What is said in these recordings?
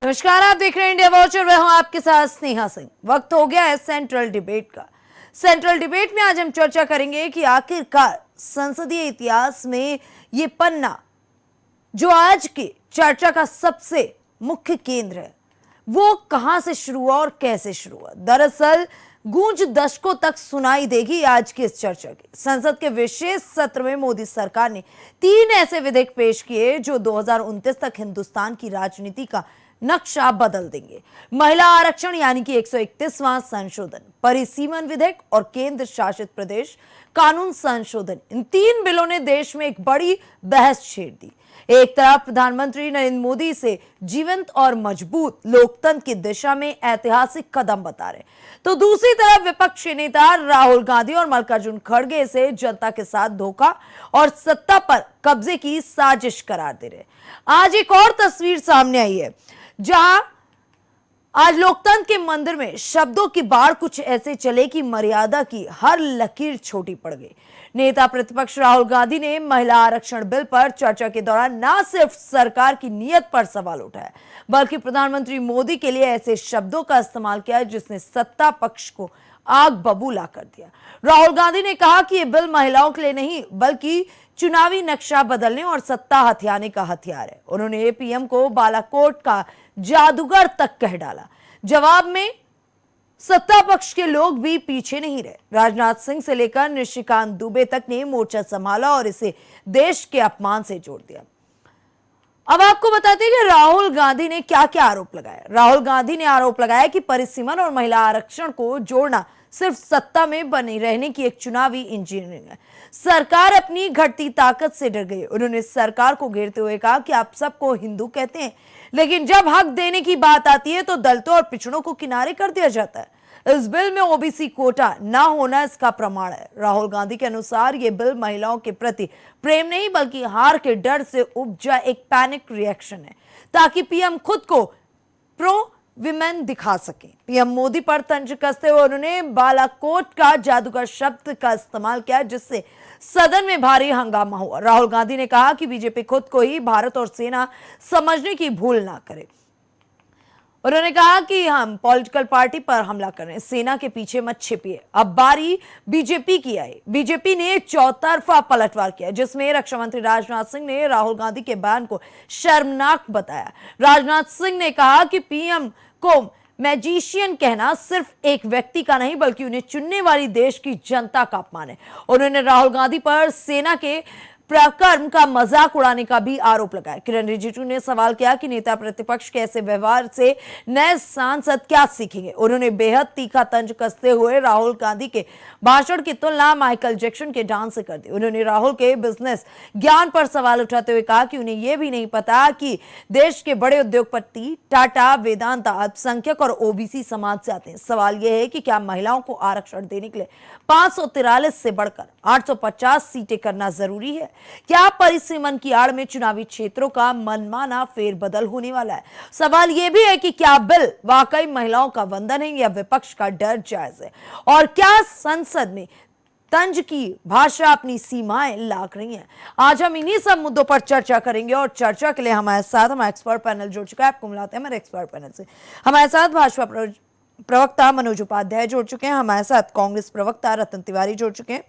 नमस्कार, आप देख रहे हैं इंडिया वॉच और मैं हूं आपके साथ स्नेहा सिंह। वक्त हो गया है सेंट्रल डिबेट का। सेंट्रल डिबेट में आज हम चर्चा करेंगे कि आखिरकार संसदीय इतिहास में ये पन्ना जो आज की चर्चा का सबसे मुख्य केंद्र है, वो कहां से शुरू हुआ और कैसे शुरू हुआ। दरअसल गूंज दशकों तक सुनाई देगी आज की इस चर्चा की। संसद के विशेष सत्र में मोदी सरकार ने 3 ऐसे विधेयक पेश किए जो 2029 तक हिंदुस्तान की राजनीति का नक्शा बदल देंगे। महिला आरक्षण यानी कि 131वां संशोधन, परिसीमन विधेयक और केंद्र शासित प्रदेश कानून संशोधन, इन 3 बिलों ने देश में एक बड़ी बहस छेड़ दी। एक तरफ प्रधानमंत्री नरेंद्र मोदी से जीवंत और मजबूत लोकतंत्र की दिशा में ऐतिहासिक कदम बता रहे, तो दूसरी तरफ विपक्षी नेता राहुल गांधी और मल्लिकार्जुन खड़गे से जनता के साथ धोखा और सत्ता पर कब्जे की साजिश करार दे रहे। आज एक और तस्वीर सामने आई है जहां आज लोकतंत्र के मंदिर में शब्दों की बाढ़ कुछ ऐसे चले कि मर्यादा की हर लकीर छोटी पड़ गई। नेता प्रतिपक्ष राहुल गांधी ने महिला आरक्षण बिल पर चर्चा के दौरान न सिर्फ सरकार की नीयत पर सवाल उठाया, बल्कि प्रधानमंत्री मोदी के लिए ऐसे शब्दों का इस्तेमाल किया जिसने सत्ता पक्ष को आग बबूला कर दिया। राहुल गांधी ने कहा कि यह बिल महिलाओं के लिए नहीं बल्कि चुनावी नक्शा बदलने और सत्ता हथियाने का हथियार है। उन्होंने पीएम को बालाकोट का जादूगर तक कह डाला। जवाब में सत्ता पक्ष के लोग भी पीछे नहीं रहे। राजनाथ सिंह से लेकर निशिकांत दुबे तक ने मोर्चा संभाला और इसे देश के अपमान से जोड़ दिया। अब आपको बताते हैं कि राहुल गांधी ने क्या क्या आरोप लगाया। राहुल गांधी ने आरोप लगाया कि परिसीमन और महिला आरक्षण को जोड़ना सिर्फ सत्ता में बने रहने की एक चुनावी इंजीनियरिंग है। सरकार अपनी घटती ताकत से डर गई। उन्होंने सरकार को घेरते हुए कहा कि आप सबको हिंदू कहते हैं, लेकिन जब हक देने की बात आती है तो दलितों और पिछड़ों को किनारे कर दिया जाता है। इस बिल में ओबीसी कोटा ना होना इसका प्रमाण है। राहुल गांधी के अनुसार यह बिल महिलाओं के प्रति प्रेम नहीं बल्कि हार के डर से उपजा एक पैनिक रिएक्शन है, ताकि पीएम खुद को प्रो विमेन दिखा सके। पीएम मोदी पर तंज कसते हुए उन्होंने बालाकोट का जादूगर शब्द का इस्तेमाल किया, जिससे सदन में भारी हंगामा हुआ। राहुल गांधी ने कहा कि बीजेपी खुद को ही भारत और सेना समझने की भूल ना करे। उन्होंने कहा कि हम पॉलिटिकल पार्टी पर हमला कर रहे हैं, सेना के पीछे मत छिपिए। अब बारी बीजेपी की आई। बीजेपी ने चौतरफा पलटवार किया, जिसमें रक्षा मंत्री राजनाथ सिंह ने राहुल गांधी के बयान को शर्मनाक बताया। राजनाथ सिंह ने कहा कि पीएम को मैजिशियन कहना सिर्फ एक व्यक्ति का नहीं बल्कि उन्हें चुनने वाली देश की जनता का अपमान है। उन्होंने राहुल गांधी पर सेना के प्रकर्म का मजाक उड़ाने का भी आरोप लगाया। किरण रिजिजू ने सवाल किया कि नेता प्रतिपक्ष के ऐसे व्यवहार से नए सांसद क्या सीखेंगे। उन्होंने बेहद तीखा तंज कसते हुए राहुल गांधी के भाषण की तुलना माइकल जैक्सन के डांस से कर दी। उन्होंने राहुल के बिजनेस ज्ञान पर सवाल उठाते हुए कहा कि उन्हें यह भी नहीं पता कि देश के बड़े उद्योगपति टाटा, वेदांता अल्पसंख्यक और ओबीसी समाज से आते हैं। सवाल यह है कि क्या महिलाओं को आरक्षण देने के लिए 543 से बढ़कर 850 सीटें करना जरूरी है? क्या परिसीमन की आड़ में चुनावी क्षेत्रों का मनमाना फेरबदल होने वाला है? सवाल यह भी है कि क्या बिल वाकई महिलाओं का वंदन है या विपक्ष का डर जायज है? और क्या संसद में तंज की भाषा अपनी सीमाएं लांघ रही है? आज हम इन्हीं सब मुद्दों पर चर्चा करेंगे और चर्चा के लिए हमारे साथ हमारा एक्सपर्ट पैनल जुड़ चुका है। आपको मिलाते हैं हमारे एक्सपर्ट पैनल से। हमारे साथ भाजपा प्रवक्ता मनोज उपाध्याय जुड़ चुके हैं, हमारे साथ कांग्रेस प्रवक्ता रतन तिवारी जुड़ चुके हैं,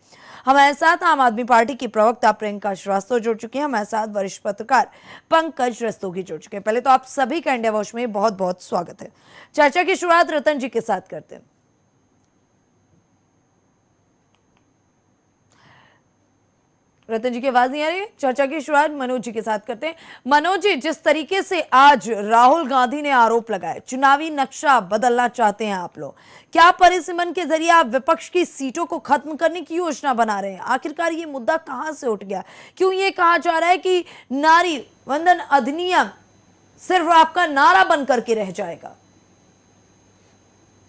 हमारे साथ आम आदमी पार्टी की प्रवक्ता प्रियंका श्रीवास्तव जुड़ चुके हैं, हमारे साथ वरिष्ठ पत्रकार पंकज रस्तोगी जुड़ चुके हैं। पहले तो आप सभी का इंडिया वॉच में बहुत बहुत स्वागत है। चर्चा की शुरुआत रतन जी के साथ करते हैं। रतन जी की आवाज नहीं आ रही है। चर्चा की शुरुआत मनोज जी के साथ करते हैं। मनोज जी, जिस तरीके से आज राहुल गांधी ने आरोप लगाया, चुनावी नक्शा बदलना चाहते हैं आप लोग, क्या परिसीमन के जरिए आप विपक्ष की सीटों को खत्म करने की योजना बना रहे हैं? आखिरकार ये मुद्दा कहां से उठ गया? क्यों ये कहा जा रहा है कि नारी वंदन अधिनियम सिर्फ आपका नारा बन करके रह जाएगा?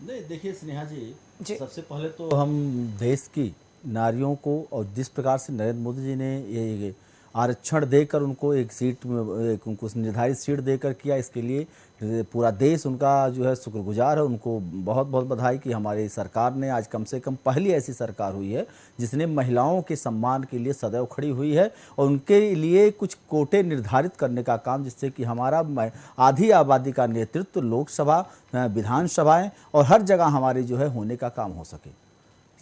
नहीं, देखिए स्नेहा जी, सबसे पहले तो हम देश की नारियों को और जिस प्रकार से नरेंद्र मोदी जी ने ये आरक्षण देकर उनको एक सीट उनको निर्धारित सीट देकर किया। इसके लिए पूरा देश उनका जो है शुक्रगुजार है। उनको बहुत बहुत बधाई कि हमारी सरकार ने आज कम से कम पहली ऐसी सरकार हुई है जिसने महिलाओं के सम्मान के लिए सदैव खड़ी हुई है और उनके लिए कुछ कोटे निर्धारित करने का काम, जिससे कि हमारा आधी आबादी का नेतृत्व लोकसभा, विधानसभाएं और हर जगह हमारे जो है होने का काम हो सके।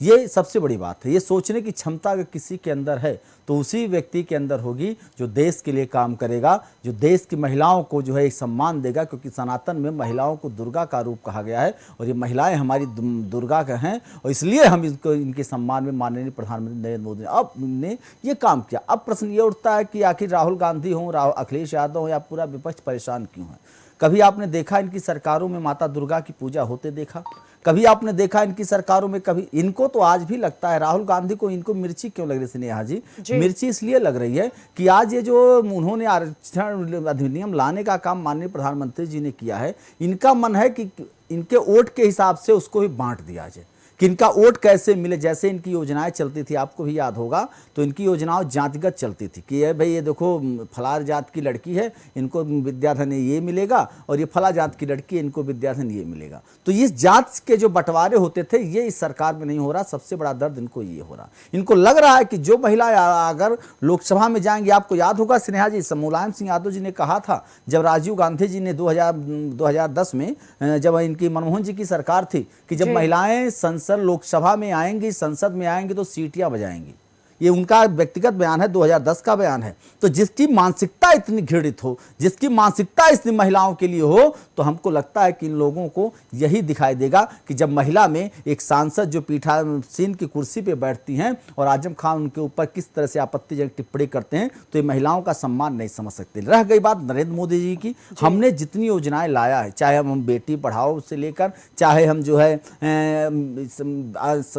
ये सबसे बड़ी बात है। ये सोचने की क्षमता अगर किसी के अंदर है तो उसी व्यक्ति के अंदर होगी जो देश के लिए काम करेगा, जो देश की महिलाओं को जो है एक सम्मान देगा, क्योंकि सनातन में महिलाओं को दुर्गा का रूप कहा गया है और ये महिलाएं हमारी दुर्गा का हैं और इसलिए हम इनको इनके सम्मान में माननीय प्रधानमंत्री नरेंद्र मोदी ने ये काम किया। अब प्रश्न ये उठता है कि आखिर राहुल गांधी हों, अखिलेश यादव हों या पूरा विपक्ष परेशान क्यों है? कभी आपने देखा इनकी सरकारों में माता दुर्गा की पूजा होते देखा? कभी आपने देखा इनकी सरकारों में? कभी इनको तो आज भी लगता है, राहुल गांधी को इनको मिर्ची क्यों लग रही है स्नेहा जी? मिर्ची इसलिए लग रही है कि आज ये जो उन्होंने आरक्षण अधिनियम लाने का काम माननीय प्रधानमंत्री जी ने किया है, इनका मन है कि इनके वोट के हिसाब से उसको भी बांट दिया जाए कि इनका वोट कैसे मिले। जैसे इनकी योजनाएं चलती थी, आपको भी याद होगा, तो इनकी योजनाएं जातिगत चलती थी कि ये भाई ये देखो फलार जात की लड़की है, इनको विद्याधन ये मिलेगा और ये फला जात की लड़की है, इनको विद्याधन ये मिलेगा। तो इस जात के जो बंटवारे होते थे ये इस सरकार में नहीं हो रहा। सबसे बड़ा दर्द इनको ये हो रहा, इनको लग रहा है कि जो महिला अगर लोकसभा में जाएंगी, आपको याद होगा स्नेहा जी, मुलायम सिंह यादव जी ने कहा था जब राजीव गांधी जी ने 2010 में जब इनकी मनमोहन जी की सरकार थी कि जब महिलाएं लोकसभा में आएंगी, संसद में आएंगी तो सीटियां बजाएंगी। ये उनका व्यक्तिगत बयान है, 2010 का बयान है। तो जिसकी मानसिकता इतनी घृणित हो, जिसकी मानसिकता इतनी महिलाओं के लिए हो, तो हमको लगता है कि इन लोगों को यही दिखाई देगा कि जब महिला में एक सांसद जो पीठासीन की कुर्सी पे बैठती हैं और आजम खान उनके ऊपर किस तरह से आपत्तिजनक टिप्पणी करते हैं, तो ये महिलाओं का सम्मान नहीं समझ सकते। रह गई बात नरेंद्र मोदी जी की, हमने जितनी योजनाएं लाया है, चाहे हम बेटी पढ़ाओ से लेकर, चाहे हम जो है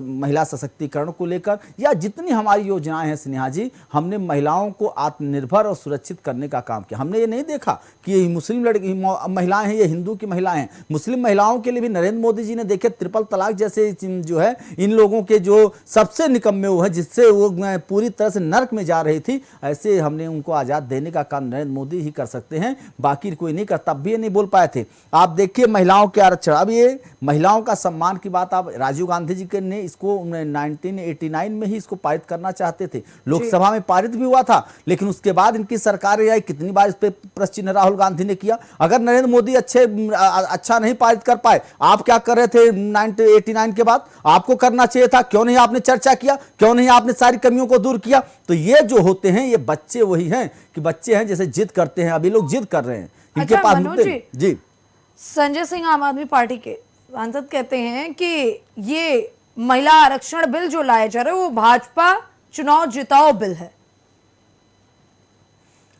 महिला सशक्तिकरण को लेकर, या जितनी हमारी योजनाएं हैं स्नेहा जी, हमने महिलाओं को आत्मनिर्भर और सुरक्षित करने का काम किया। हमने ये नहीं देखा कि ये मुस्लिम लड़की महिलाएं हैं, ये हिंदू की महिलाएं हैं। मुस्लिम महिलाओं के लिए भी नरेंद्र मोदी जी ने देखे ट्रिपल तलाक जैसे जो है इन लोगों के जो सबसे निकम्मे वो है, जिससे वो पूरी तरह से नर्क में जा रही थी, ऐसे हमने उनको आजाद देने का काम नरेंद्र मोदी ही कर सकते हैं, बाकी कोई नहीं कर। तब भी ये नहीं बोल पाए थे। आप देखिए महिलाओं के आरक्षण, अब ये महिलाओं का सम्मान की बात, आप राजीव गांधी जी ने इसको 1989 में ही इसको पारित करना चाहते थे, लोकसभा में पारित भी हुआ था, लेकिन उसके बाद इनकी सरकार आई, कितनी बार इस पे प्रश्न चिन्ह राहुल गांधी ने किया। अगर नरेंद्र मोदी अच्छा नहीं पारित कर पाए, आप क्या कर रहे थे 1989 के बाद? आपको करना चाहिए था, क्यों नहीं आपने चर्चा किया, क्यों नहीं आपने सारी कमियों को दूर किया? तो ये जो होते हैं ये बच्चे वही हैं कि बच्चे हैं जैसे जिद करते हैं, अभी लोग जिद कर रहे हैं, इनके पास मुद्दे। जी, संजय सिंह आम आदमी पार्टी के सांसद कहते हैं कि ये महिला आरक्षण बिल जो लाया जा रहा है वो भाजपा चुनाव जिताओ बिल है।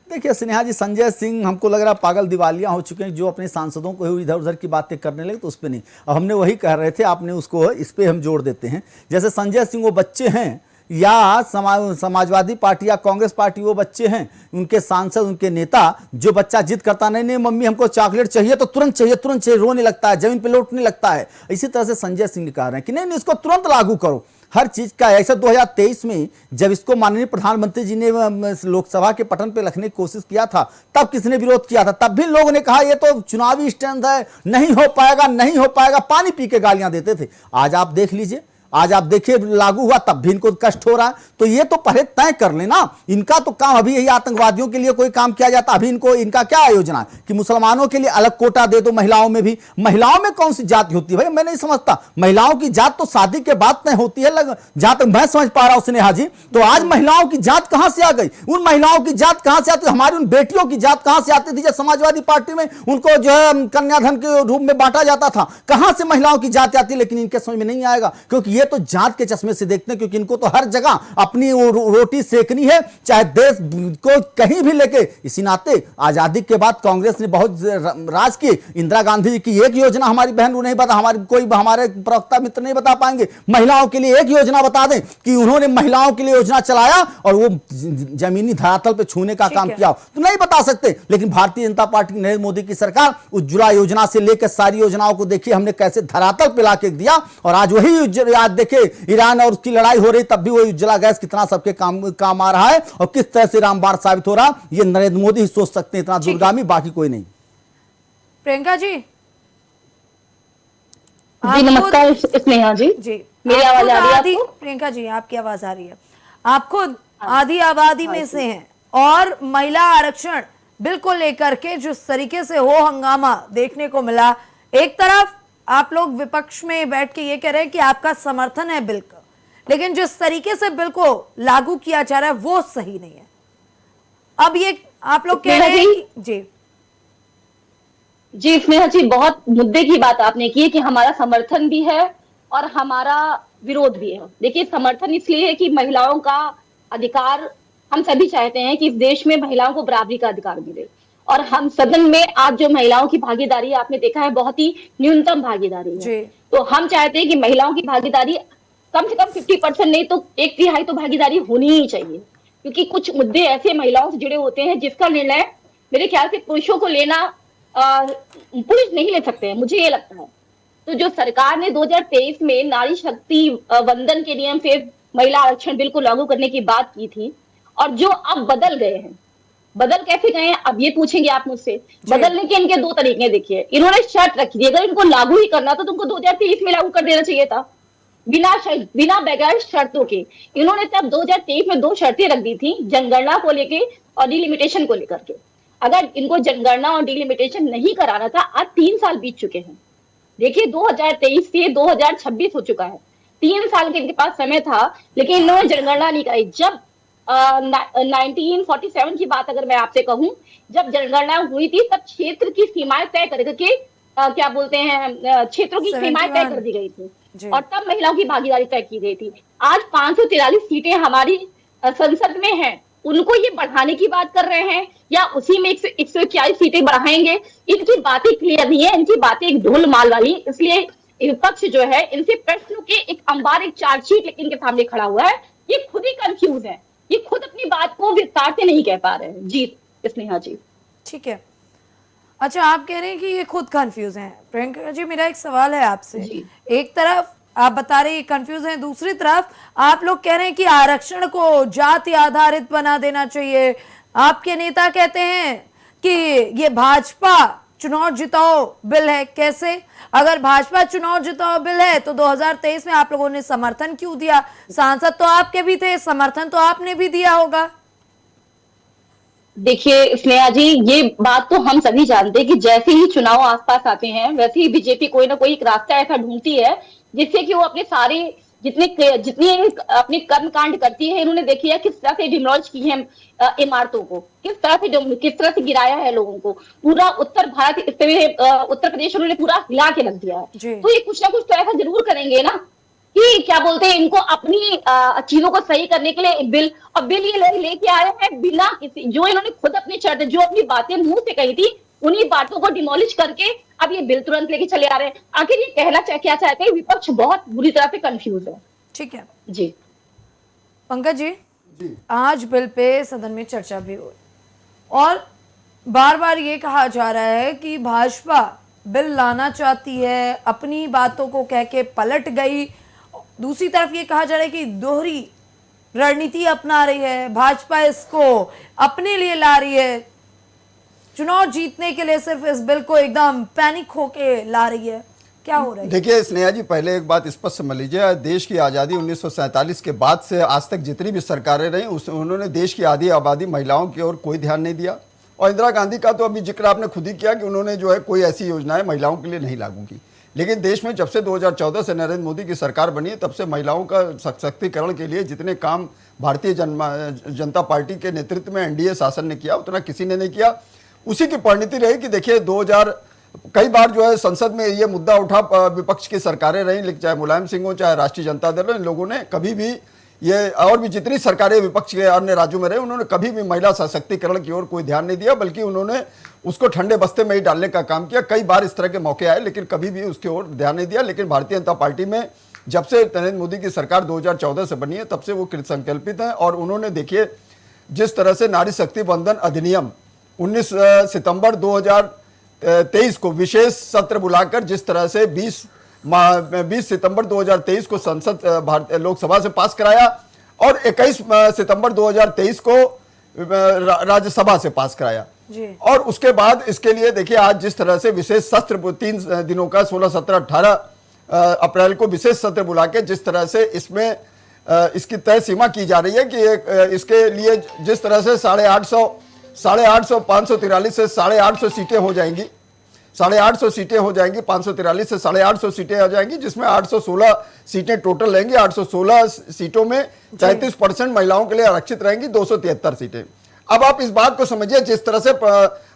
देखिए स्नेहा जी, संजय सिंह हमको लग रहा पागल दिवालिया हो चुके हैं, जो अपने सांसदों को इधर उधर की बातें करने लगे तो उस पर नहीं। अब हमने वही कह रहे थे, आपने उसको इस पे हम जोड़ देते हैं। जैसे संजय सिंह वो बच्चे हैं, या समाजवादी पार्टी या कांग्रेस पार्टी वो बच्चे हैं, उनके सांसद, उनके नेता, जो बच्चा जिद करता नहीं नहीं मम्मी हमको चॉकलेट चाहिए तो तुरंत चाहिए, रोने लगता है, जमीन पे लौटने लगता है। इसी तरह से संजय सिंह कह रहे हैं कि नहीं इसको तुरंत लागू करो हर चीज का। ऐसा 2023 में जब इसको माननीय प्रधानमंत्री जी ने लोकसभा के पटल पे रखने की कोशिश किया था, तब किसने विरोध किया था? तब भी लोगों ने कहा ये तो चुनावी स्टैंड है, नहीं हो पाएगा, नहीं हो पाएगा, पानी पी के गालियां देते थे। आज आप देख लीजिए, आज आप देखिए लागू हुआ तब भी इनको कष्ट हो रहा है। तो ये तो पहले तय कर लेना, इनका तो काम अभी यही आतंकवादियों के लिए कोई काम किया जाता, अभी इनका क्या योजना है कि मुसलमानों के लिए अलग कोटा दे दो, महिलाओं में भी। महिलाओं में कौन सी जाति होती है भाई? मैं नहीं समझता। महिलाओं की जात तो शादी के बाद तय होती है, जहां तक मैं समझ पा रहा हूं स्नेहा जी। तो आज महिलाओं की जात कहां से आ गई? उन महिलाओं की जात कहां से आती? हमारी उन बेटियों की जात कहां से आती थी जब समाजवादी पार्टी में उनको जो है कन्याधन के रूप में बांटा जाता था? कहां से महिलाओं की जात आती? लेकिन इनके समझ में नहीं आएगा, क्योंकि ये तो जात के चश्मे से देखते हैं, क्योंकि इनको तो हर जगह अपनी रोटी सेकनी है, चाहे देश को कहीं भी लेके। इसी नाते आजादी के बाद कांग्रेस ने बहुत राज किए। इंदिरा गांधी जी की एक योजना हमारी बहन को नहीं बता, हमारे प्रवक्ता मित्र नहीं बता पाएंगे। महिलाओं के लिए एक योजना बता दें कि उन्होंने महिलाओं के लिए योजना चलाया और वो जमीनी धरातल पे छूने का काम किया, तो नहीं बता सकते। लेकिन भारतीय जनता पार्टी नरेंद्र मोदी की सरकार उज्ज्वला योजना से लेकर सारी योजनाओं को देखिए हमने कैसे धरातल पे लाके दिया, और आज वही आज देखिए ईरान और उसकी लड़ाई हो रही, तब भी वो उज्ज्वला गैस कितना सबके काम आ रहा है और किस तरह से रामबाण साबित हो रहा, ये नरेंद्र मोदी ही सोच सकते हैं, इतना दूरगामी, बाकी कोई नहीं। प्रियंका जी जी नमस्कार स्नेहा जी। जी मेरी आप आवाज खुद आ रही है आधी, आपको? प्रियंका जी आपकी आवाज आ रही है। आप खुद आधी आबादी में से हैं और महिला आरक्षण बिल को लेकर के जिस तरीके से हो हंगामा देखने को मिला, एक तरफ आप लोग विपक्ष में बैठ के ये कह रहे हैं कि आपका समर्थन है बिल का, लेकिन जिस तरीके से बिल को लागू किया जा रहा है वो सही नहीं है। अब ये आप लोग कह रहे हैं कि जी स्नेहा जी, बहुत मुद्दे की बात आपने की है कि हमारा समर्थन भी है और हमारा विरोध भी है। देखिए, समर्थन इसलिए है कि महिलाओं का अधिकार, हम सभी चाहते हैं कि इस देश में महिलाओं को बराबरी का अधिकार मिले, और हम सदन में आज जो महिलाओं की भागीदारी आपने देखा है, बहुत ही न्यूनतम भागीदारी है। तो हम चाहते हैं कि महिलाओं की भागीदारी कम से कम 50% नहीं तो 1/3 तो भागीदारी होनी ही चाहिए, क्योंकि कुछ मुद्दे ऐसे महिलाओं से जुड़े होते हैं जिसका निर्णय मेरे ख्याल से पुरुषों को लेना पुरुष नहीं ले सकते हैं, मुझे ये लगता है। तो जो सरकार ने 2023 में नारी शक्ति वंदन के नियम से महिला आरक्षण बिल को लागू करने की बात की थी, और जो अब बदल गए हैं, बदल कैसे गए हैं अब ये पूछेंगे आप मुझसे। बदलने के इनके दो तरीके देखिए। इन्होंने शर्त रखी थी, अगर इनको लागू ही करना था तो उनको 2023 में लागू कर देना चाहिए था, बिना बगैर शर्तों के। इन्होंने तब 2023 में 2 शर्तें रख दी थी, जनगणना को लेके और डिलिमिटेशन को लेकर के। अगर इनको जनगणना और डिलिमिटेशन नहीं कराना था, आज 3 साल बीत चुके हैं। देखिए 2023 से 2026 हो चुका है, 3 साल के इनके पास समय था, लेकिन इन्होंने जनगणना नहीं कराई। जब 1947 की बात अगर मैं आपसे कहूं, जब जनगणना हुई थी तब क्षेत्र की सीमाएं तय करके क्या बोलते हैं, क्षेत्रों की सीमाएं तय कर दी गई थी और तब महिलाओं की भागीदारी तय की गई थी। आज 543 सीटें हमारी संसद में हैं, उनको ये बढ़ाने की बात कर रहे हैं या उसी में 141 सीटें बढ़ाएंगे, इनकी बातें क्लियर नहीं है, इनकी बातें एक ढोल माल वाली। इसलिए विपक्ष जो है, इनसे प्रश्नों के एक अंबार, एक चार्जशीट इनके सामने खड़ा हुआ है, ये खुद ही कंफ्यूज है, ये खुद अपनी बात को विस्तार से नहीं कह पा रहे हैं। जी स्नेहा जी। ठीक है, अच्छा आप कह रहे हैं कि ये खुद कंफ्यूज हैं। प्रियंका जी, मेरा एक सवाल है आपसे। एक तरफ आप बता रहे हैं कंफ्यूज हैं, दूसरी तरफ आप लोग कह रहे हैं कि आरक्षण को जाति आधारित बना देना चाहिए। आपके नेता कहते हैं कि ये भाजपा चुनाव जिताओ बिल है। कैसे? अगर भाजपा चुनाव जिताओ बिल है तो 2023 में आप लोगों ने समर्थन क्यों दिया? सांसद तो आपके भी थे, समर्थन तो आपने भी दिया होगा। देखिए स्नेहा जी, ये बात तो हम सभी जानते हैं कि जैसे ही चुनाव आसपास आते हैं, वैसे ही बीजेपी कोई ना कोई एक रास्ता ऐसा ढूंढती है जिससे कि वो अपने सारे जितनी अपने कर्मकांड करती है। इन्होंने देखी है किस तरह से डिमोलिश की है इमारतों को, किस तरह से गिराया है लोगों को। पूरा उत्तर भारत, उत्तर प्रदेश उन्होंने पूरा हिला के रख दिया है। तो ये कुछ ना कुछ तो ऐसा जरूर करेंगे ना कि क्या बोलते हैं, इनको अपनी चीजों को सही करने के लिए बिल, और बिल ये लेके आए हैं बिना किसी, जो इन्होंने खुद अपनी शर्त, जो अपनी बातें मुंह से कही थी, उन्हीं बातों को डिमोलिश करके अब ये बिल तुरंत लेके चले आ रहे हैं। आखिर ये कहना क्या चाहते हैं? विपक्ष बहुत बुरी तरह से कंफ्यूज है। ठीक है जी। पंकज जी, आज बिल पे सदन में चर्चा भी हुई और बार बार ये कहा जा रहा है कि भाजपा बिल लाना चाहती है, अपनी बातों को कह के पलट गई। दूसरी तरफ ये कहा जा रहा है कि दोहरी रणनीति अपना रही है, भाजपा इसको अपने लिए ला रही है, चुनाव जीतने के लिए सिर्फ इस बिल को एकदम पैनिक होके ला रही है। क्या हो रहा है? देखिए स्नेहा जी, पहले एक बात स्पष्ट समझ लीजिए, देश की आज़ादी 1947 के बाद से आज तक जितनी भी सरकारें रही, उन्होंने देश की आधी आबादी महिलाओं की ओर कोई ध्यान नहीं दिया। और इंदिरा गांधी का तो अभी जिक्र आपने खुद ही किया कि उन्होंने जो है कोई ऐसी योजनाएं महिलाओं के लिए नहीं लागू की। लेकिन देश में जब से 2014 से नरेंद्र मोदी की सरकार बनी है, तब से महिलाओं का सशक्तिकरण के लिए जितने काम भारतीय जनता पार्टी के नेतृत्व में एनडीए शासन ने किया, उतना किसी ने नहीं किया। उसी की परिणति रही कि देखिए 2000 कई बार जो है संसद में ये मुद्दा उठा, विपक्ष की सरकारें रही, लेकिन चाहे मुलायम सिंह हो चाहे राष्ट्रीय जनता दल हो, इन लोगों ने कभी भी ये, और भी जितनी सरकारें विपक्ष के अन्य राज्यों में रहे, उन्होंने कभी भी महिला सशक्तिकरण की ओर कोई ध्यान नहीं दिया, बल्कि उन्होंने उसको ठंडे बस्ते में ही डालने का काम किया। कई बार इस तरह के मौके आए, लेकिन कभी भी उसकी ओर ध्यान नहीं दिया। लेकिन भारतीय जनता पार्टी में जब से नरेंद्र मोदी की सरकार 2014 से बनी है, तब से वो कृत संकल्पित है। और उन्होंने देखिए जिस तरह से नारी शक्ति वंदन अधिनियम 19 सितंबर 2023 को विशेष सत्र बुलाकर जिस तरह से 20 20 सितंबर 2023 को संसद भारतीय लोकसभा से पास कराया और 21 सितंबर 2023 को राज्यसभा से पास कराया जी। और उसके बाद इसके लिए देखिए आज जिस तरह से विशेष सत्र 3 दिनों का 16, 17, 18 अप्रैल को विशेष सत्र बुला के जिस तरह से इसमें इसकी तय सीमा की जा रही है कि इसके लिए जिस तरह से 850 543 से 850 सीटें हो जाएंगी, 850 सीटें हो जाएंगी, 543 से 850 सीटें आ जाएंगी, जिसमें 816 सीटें टोटल रहेंगी। 816 सीटों में 33% महिलाओं के लिए आरक्षित रहेंगी, 273 सीटें। अब आप इस बात को समझिए, जिस तरह से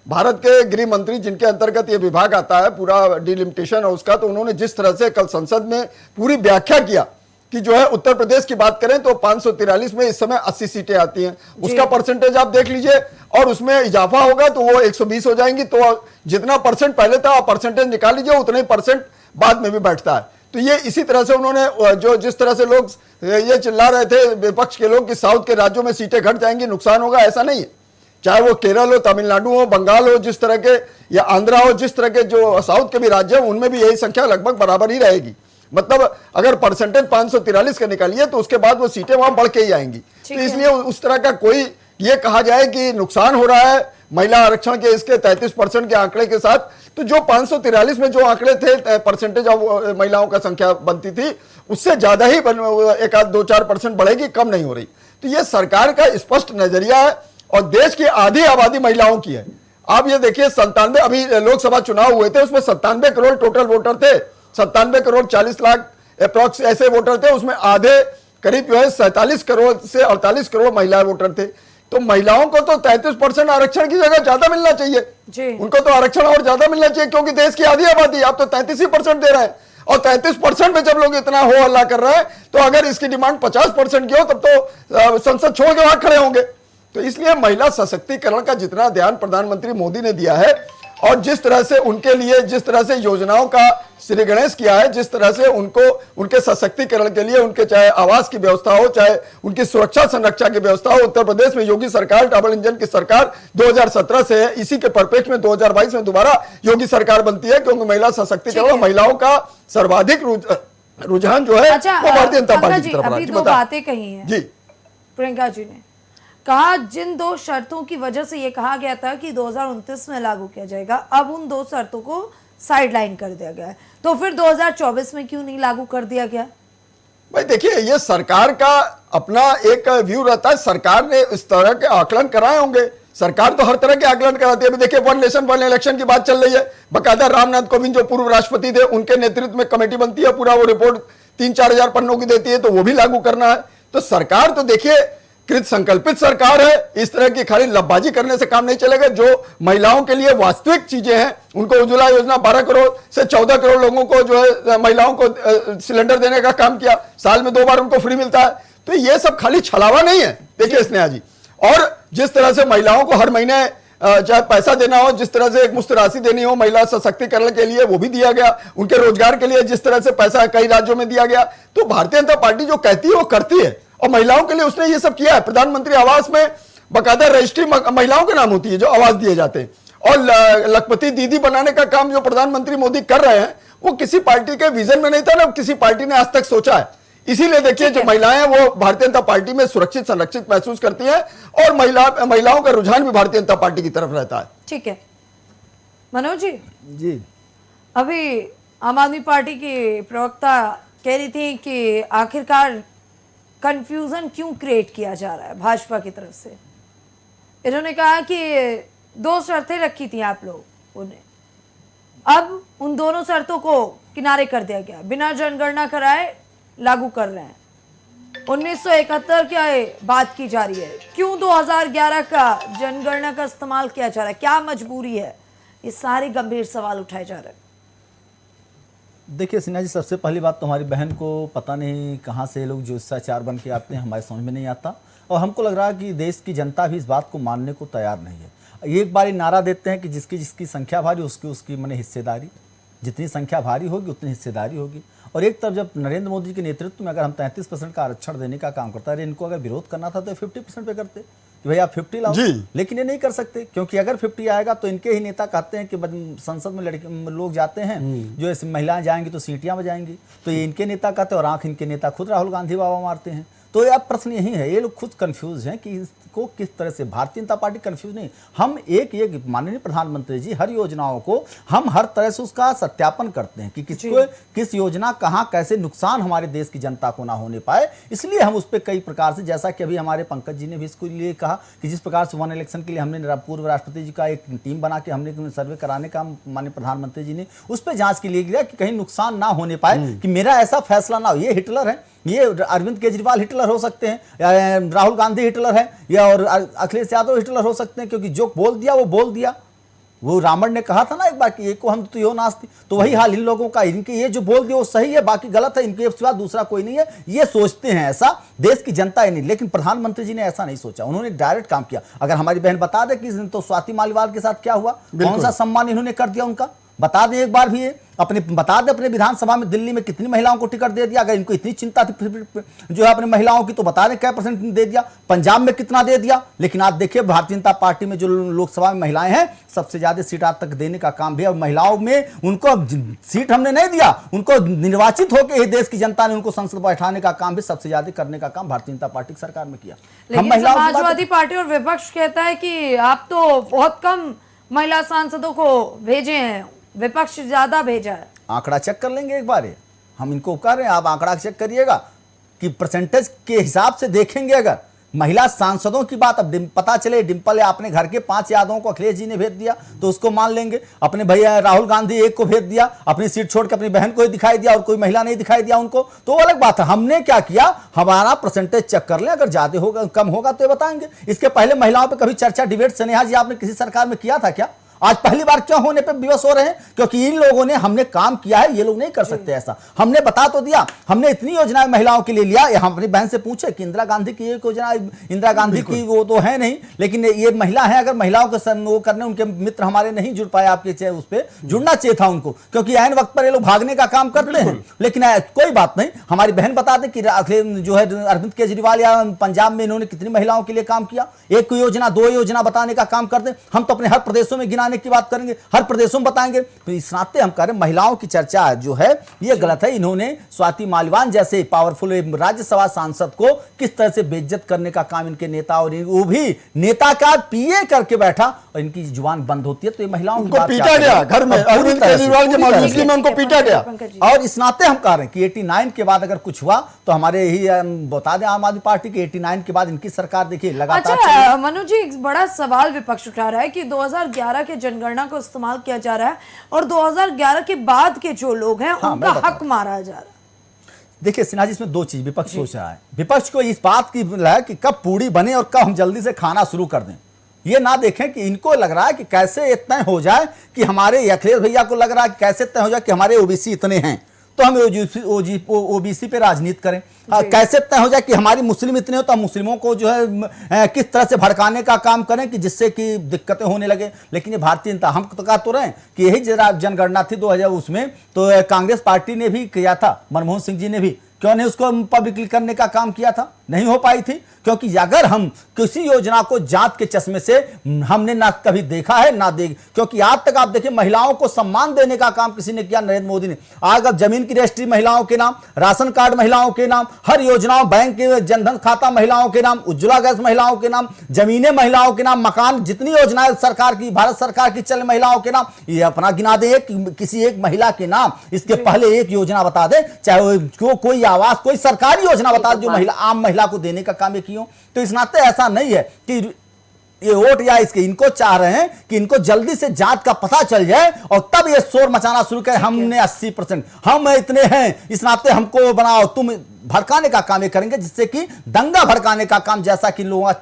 भारत के गृह मंत्री जिनके अंतर्गत ये विभाग आता है पूरा डिलिमिटेशन है उसका, तो उन्होंने जिस तरह से कल संसद में पूरी व्याख्या किया कि जो है उत्तर प्रदेश की बात करें तो 543 में इस समय 80 सीटें आती हैं, उसका परसेंटेज आप देख लीजिए और उसमें इजाफा होगा तो वो 120 हो जाएंगी। तो जितना परसेंट पहले था परसेंटेज निकाल लीजिए, उतने ही परसेंट बाद में भी बैठता है। तो ये इसी तरह से उन्होंने जो जिस तरह से लोग ये चिल्ला रहे थे विपक्ष के लोग कि साउथ के राज्यों में सीटें घट जाएंगी, नुकसान होगा, ऐसा नहीं है। चाहे वो केरल हो, तमिलनाडु हो, बंगाल हो, जिस तरह के या आंध्रा हो, जिस तरह के जो साउथ के भी राज्य हैं उनमें भी यही संख्या लगभग बराबर ही रहेगी। मतलब अगर परसेंटेज 543 का निकालिए तो उसके बाद वो सीटें वहां बढ़ के ही आएंगी। तो इसलिए उस तरह का कोई ये कहा जाए कि नुकसान हो रहा है महिला आरक्षण के इसके 33% के आंकड़े के साथ, तो जो 543 में जो आंकड़े थे परसेंटेज ऑफ महिलाओं का संख्या बनती थी उससे ज्यादा ही 1-2-4% बढ़ेगी, कम नहीं हो रही। तो ये सरकार का स्पष्ट नजरिया है और देश की आधी आबादी महिलाओं की है। आप ये देखिए 97 अभी लोकसभा चुनाव हुए थे उसमें 97 करोड़ टोटल वोटर थे, 97 करोड़ 40 लाख अप्रॉक्स ऐसे वोटर थे, उसमें आधे करीब जो है 47 करोड़ से 48 करोड़ महिला वोटर थे। तो महिलाओं को तो 33% आरक्षण की जगह ज्यादा मिलना चाहिए जी। उनको तो आरक्षण और ज्यादा मिलना चाहिए क्योंकि देश की आधी आबादी, आप तो 33% दे रहे हैं और 33% में जब लोग इतना हो हल्ला कर रहे हैं तो अगर इसकी डिमांड 50% की हो तब तो संसद छोड़ के वहां खड़े होंगे। तो इसलिए महिला सशक्तिकरण का जितना ध्यान प्रधानमंत्री मोदी ने दिया है और जिस तरह से उनके लिए जिस तरह से योजनाओं का श्री गणेश किया है, जिस तरह से उनको उनके सशक्तिकरण के लिए उनके चाहे आवास की व्यवस्था हो, चाहे उनकी सुरक्षा संरक्षा की व्यवस्था हो। उत्तर प्रदेश में योगी सरकार डबल इंजन की सरकार 2017 से है, इसी के परिप्रेक्ष्य में 2022 में दोबारा योगी सरकार बनती है क्योंकि महिला सशक्तिकरण महिलाओं का सर्वाधिक रुझान जो है वो भारतीय जनता पार्टी की तरफ अभी दो बातें कही हैं जी प्रियंका जी ने कहा, जिन 2 शर्तों की वजह से ये कहा गया था कि 2029 में लागू किया जाएगा, अब उन 2 शर्तों को साइडलाइन कर दिया गया है, तो फिर 2024 में क्यों नहीं लागू कर दिया गया? भाई देखिए ये सरकार का अपना एक व्यू रहता है, सरकार ने इस तरह के आकलन कराए होंगे, सरकार तो हर तरह के आकलन कराती है। अभी देखिए 1 नेशन 1 इलेक्शन की बात चल रही है, बकायदा रामनाथ कोविंद जो पूर्व राष्ट्रपति थे उनके नेतृत्व में कमेटी बनती है, पूरा वो रिपोर्ट 3-4 हजार पन्नों की देती है, तो वो भी लागू करना है। तो सरकार तो देखिए कृत संकल्पित सरकार है, इस तरह की खाली लब्बाजी करने से काम नहीं चलेगा। जो महिलाओं के लिए वास्तविक चीजें हैं उनको उज्ज्वला योजना 12 करोड़ से 14 करोड़ लोगों को जो है महिलाओं को सिलेंडर देने का काम किया, साल में 2 बार उनको फ्री मिलता है। तो ये सब खाली छलावा नहीं है। देखिए स्नेहा जी, और जिस तरह से महिलाओं को हर महीने चाहे पैसा देना हो, जिस तरह से एक मुफ्त राशि देनी हो महिला सशक्तिकरण के लिए वो भी दिया गया, उनके रोजगार के लिए जिस तरह से पैसा कई राज्यों में दिया गया। तो भारतीय जनता पार्टी जो कहती है वो करती है और महिलाओं के लिए उसने ये सब किया है। प्रधानमंत्री आवास में बकायदा रजिस्ट्री महिलाओं के नाम होती है जो आवास दिए जाते हैं, और लखपति दीदी बनाने का काम जो प्रधानमंत्री मोदी कर रहे हैं वो किसी पार्टी के विजन में नहीं था ना किसी पार्टी ने आज तक सोचा है। इसीलिए देखिए जो महिलाएं वो भारतीय जनता पार्टी में सुरक्षित संरक्षित महसूस करती हैं और महिलाओं का रुझान भी भारतीय जनता पार्टी की तरफ रहता है। ठीक है मनोज जी, जी अभी आम आदमी पार्टी की प्रवक्ता कह रही थी कि आखिरकार कंफ्यूजन क्यों क्रिएट किया जा रहा है भाजपा की तरफ से। इन्होंने कहा कि 2 शर्तें रखी थी आप लोगों ने, अब उन दोनों शर्तों को किनारे कर दिया गया, बिना जनगणना कराए लागू कर रहे हैं। 1971 की बात की जा रही है, क्यों 2011 का जनगणना का इस्तेमाल किया जा रहा है, क्या मजबूरी है? ये सारे गंभीर सवाल उठाए जा रहे हैं। देखिए सिन्हा जी, सबसे पहली बात तो हमारी बहन को पता नहीं कहाँ से लोग जो शिष्टाचार बन के आते हैं, हमारे समझ में नहीं आता, और हमको लग रहा है कि देश की जनता भी इस बात को मानने को तैयार नहीं है। एक बार नारा देते हैं कि जिसकी संख्या भारी उसकी मैंने हिस्सेदारी, जितनी संख्या भारी होगी उतनी हिस्सेदारी होगी। और एक तरफ जब नरेंद्र मोदी के नेतृत्व में अगर हम 33% का आरक्षण देने का काम करता है, इनको अगर विरोध करना था तो 50% पे करते, कि भैया 50 लाओ, जी। लेकिन ये नहीं कर सकते, क्योंकि अगर 50 आएगा तो इनके ही नेता कहते हैं कि संसद में लड़के लोग जाते हैं, जो ऐसी महिलाएं जाएंगी तो सीटियां बजाएंगी, तो ये इनके नेता कहते हैं और आंख इनके नेता खुद राहुल गांधी बाबा मारते हैं। तो अब प्रश्न यही है, ये लोग खुद कंफ्यूज हैं कि इसको किस तरह से, भारतीय जनता पार्टी कंफ्यूज नहीं, हम एक माननीय प्रधानमंत्री जी हर योजनाओं को हम हर तरह से उसका सत्यापन करते हैं कि किस योजना कहाँ कैसे नुकसान हमारे देश की जनता को ना होने पाए, इसलिए हम उस पर कई प्रकार से, जैसा कि अभी हमारे पंकज जी ने भी इसको लिए कहा कि जिस प्रकार से वन इलेक्शन के लिए हमने पूर्व राष्ट्रपति जी का एक टीम बना के हमने सर्वे कराने का माननीय प्रधानमंत्री जी ने उस पर जांच के लिए गया कि कहीं नुकसान ना होने पाए, कि मेरा ऐसा फैसला ना हो। ये हिटलर है, ये अरविंद केजरीवाल हिटलर हो सकते हैं, राहुल गांधी हिटलर है, या और अखिलेश यादव हिटलर हो सकते हैं, क्योंकि जो बोल दिया वो बोल दिया। वो रावण ने कहा था ना एक बार कि एक को हम तो यो नास्ती, तो वही हाल इन लोगों का, इनके ये जो बोल दिया वो सही है, बाकी गलत है, इनके सिवा दूसरा कोई नहीं है, ये सोचते हैं ऐसा, देश की जनता ही नहीं। लेकिन प्रधानमंत्री जी ने ऐसा नहीं सोचा, उन्होंने डायरेक्ट काम किया। अगर हमारी बहन बता दे कि इस दिन तो स्वाति मालीवाल के साथ क्या हुआ, कौन सा सम्मान इन्होंने कर दिया उनका, बता दें एक बार भी, ये बता दें अपने विधानसभा में दिल्ली में कितनी महिलाओं को टिकट दे दिया। अगर इनको इतनी चिंता थी जो है अपने महिलाओं की, तो बता दें क्या परसेंट दे दिया, पंजाब में कितना दे दिया। लेकिन आज देखिए भारतीय जनता पार्टी में जो लोकसभा में महिलाएं हैं, सबसे ज्यादा सीट आज तक देने का काम भी, और महिलाओं में उनको सीट हमने नहीं दिया, उनको निर्वाचित होकर ही देश की जनता ने उनको संसद बैठाने का काम भी सबसे ज्यादा करने का काम भारतीय जनता पार्टी की सरकार में किया। लेकिन समाजवादी पार्टी और विपक्ष कहता है कि आप तो बहुत कम महिला सांसदों को भेजे हैं, विपक्ष ज्यादा भेजा है। आंकड़ा चेक कर लेंगे एक बार, हम इनको कह रहे हैं, आप आंकड़ा चेक करिएगा कि परसेंटेज के हिसाब से देखेंगे। अगर महिला सांसदों की बात, अब पता चले डिंपल या अपने घर के 5 यादवों को अखिलेश जी ने भेज दिया तो उसको मान लेंगे, अपने भैया राहुल गांधी एक को भेज दिया, अपनी सीट छोड़ के अपनी बहन को ही दिखाई दिया और कोई महिला नहीं दिखाई दिया उनको, तो अलग बात है। हमने क्या किया, हमारा परसेंटेज चेक कर लें, अगर ज्यादा होगा कम होगा तो ये बताएंगे। इसके पहले महिलाओं पर कभी चर्चा, डिबेट स्नेहा जी आपने किसी सरकार में किया था क्या? आज पहली बार क्यों होने पे विवश हो रहे हैं? क्योंकि इन लोगों ने, हमने काम किया है, ये लोग नहीं कर सकते ऐसा। हमने बता तो दिया, हमने इतनी योजनाएं महिलाओं के लिए लिया। हम अपनी बहन से पूछे कि इंदिरा गांधी की एक योजना, इंदिरा गांधी की वो तो है नहीं, लेकिन ये महिला है, अगर महिलाओं के वो करने, उनके मित्र हमारे नहीं जुड़ पाए, आपके उस पर जुड़ना चाहिए था उनको, क्योंकि ऐन वक्त पर ये लोग भागने का काम करते हैं। लेकिन कोई बात नहीं, हमारी बहन बता दे कि जो है अरविंद केजरीवाल या पंजाब में इन्होंने कितनी महिलाओं के लिए काम किया, एक योजना 2 योजना बताने का काम करते। हम तो अपने हर प्रदेशों में गिनाने की बात करेंगे, हर प्रदेशों में बताएंगे। तो इस नाते हम कह रहे हैं महिलाओं की चर्चा जो है ये गलत है। इन्होंने स्वाति मालीवाल जैसे पावरफुल राज्यसभा सांसद को किस तरह से बेइज्जत करने का काम इनके नेता, और वो भी नेता का पीए करके बैठा, और इनकी जुबान बंद होती है तो ये महिलाओं को पीटा गया घर में, अरविंद केजरीवाल के मौजूदगी में उनको पीटा गया। और इस नाते हम कह रहे हैं कि 89 के बाद अगर कुछ हुआ तो हमारे ही बता दें आम आदमी पार्टी की 89 के बाद इनकी सरकार देखिए लगातार। अच्छा मनोज जी, एक बड़ा सवाल विपक्ष उठा रहा है कि 2011 के जनगणना को इस्तेमाल किया जा रहा है और 2011 के बाद के जो लोग हैं उनका हक मारा जा रहा है। देखिए सिन्हा जी, इसमें 2 चीज विपक्ष सोच रहा है। विपक्ष को इस बात की है कि कब पूड़ी बने और कब हम जल्दी से खाना शुरू कर दें। ये ना देखें कि इनको लग रहा है कि कैसे इतना हो जाए कि हमारे अखिलेश भैया को लग रहा है कि कैसे इतना हो जाए कि हमारे ओबीसी इतने हैं तो हम ओबीसी पे राजनीति करें, कैसे तय हो जाए कि हमारी मुस्लिम इतने हो तो हम मुस्लिमों को जो है किस तरह से भड़काने का काम करें कि जिससे कि दिक्कतें होने लगे। लेकिन ये भारतीय जनता, हम तो कहा तो रहे कि यही जनगणना थी 2000 उसमें तो कांग्रेस पार्टी ने भी किया था, मनमोहन सिंह जी ने भी, क्यों नहीं उसको पब्लिकली करने का काम किया था? नहीं हो पाई थी, क्योंकि अगर हम किसी योजना को जात के चश्मे से हमने ना कभी देखा है ना देख, क्योंकि आज तक आप देखिए महिलाओं को सम्मान देने का काम किसी ने किया, नरेंद्र मोदी ने। आज अब जमीन की रजिस्ट्री महिलाओं के नाम, राशन कार्ड महिलाओं के नाम, हर योजनाओं, बैंक के जनधन खाता महिलाओं के नाम, उज्ज्वला गैस महिलाओं के नाम, जमीनें महिलाओं के नाम, मकान, जितनी योजनाएं सरकार की, भारत सरकार की चल महिलाओं के नाम, ये अपना गिना दे किसी एक महिला के नाम, इसके पहले एक योजना बता दे, चाहे कोई आवास, कोई सरकारी योजना बता दे जो महिला, आम महिला को देने का काम किया। तो इस नाते ऐसा नहीं है कि ये वोट या इसके, इनको चाह रहे हैं कि इनको जल्दी से जात का पता चल जाए और तब ये शोर मचाना शुरू करें, हमने 80%, हम इतने हैं, इस नाते हमको बनाओ, तुम भड़काने का काम ये करेंगे, जिससे कि दंगा भड़काने का काम, जैसा कि लोगों का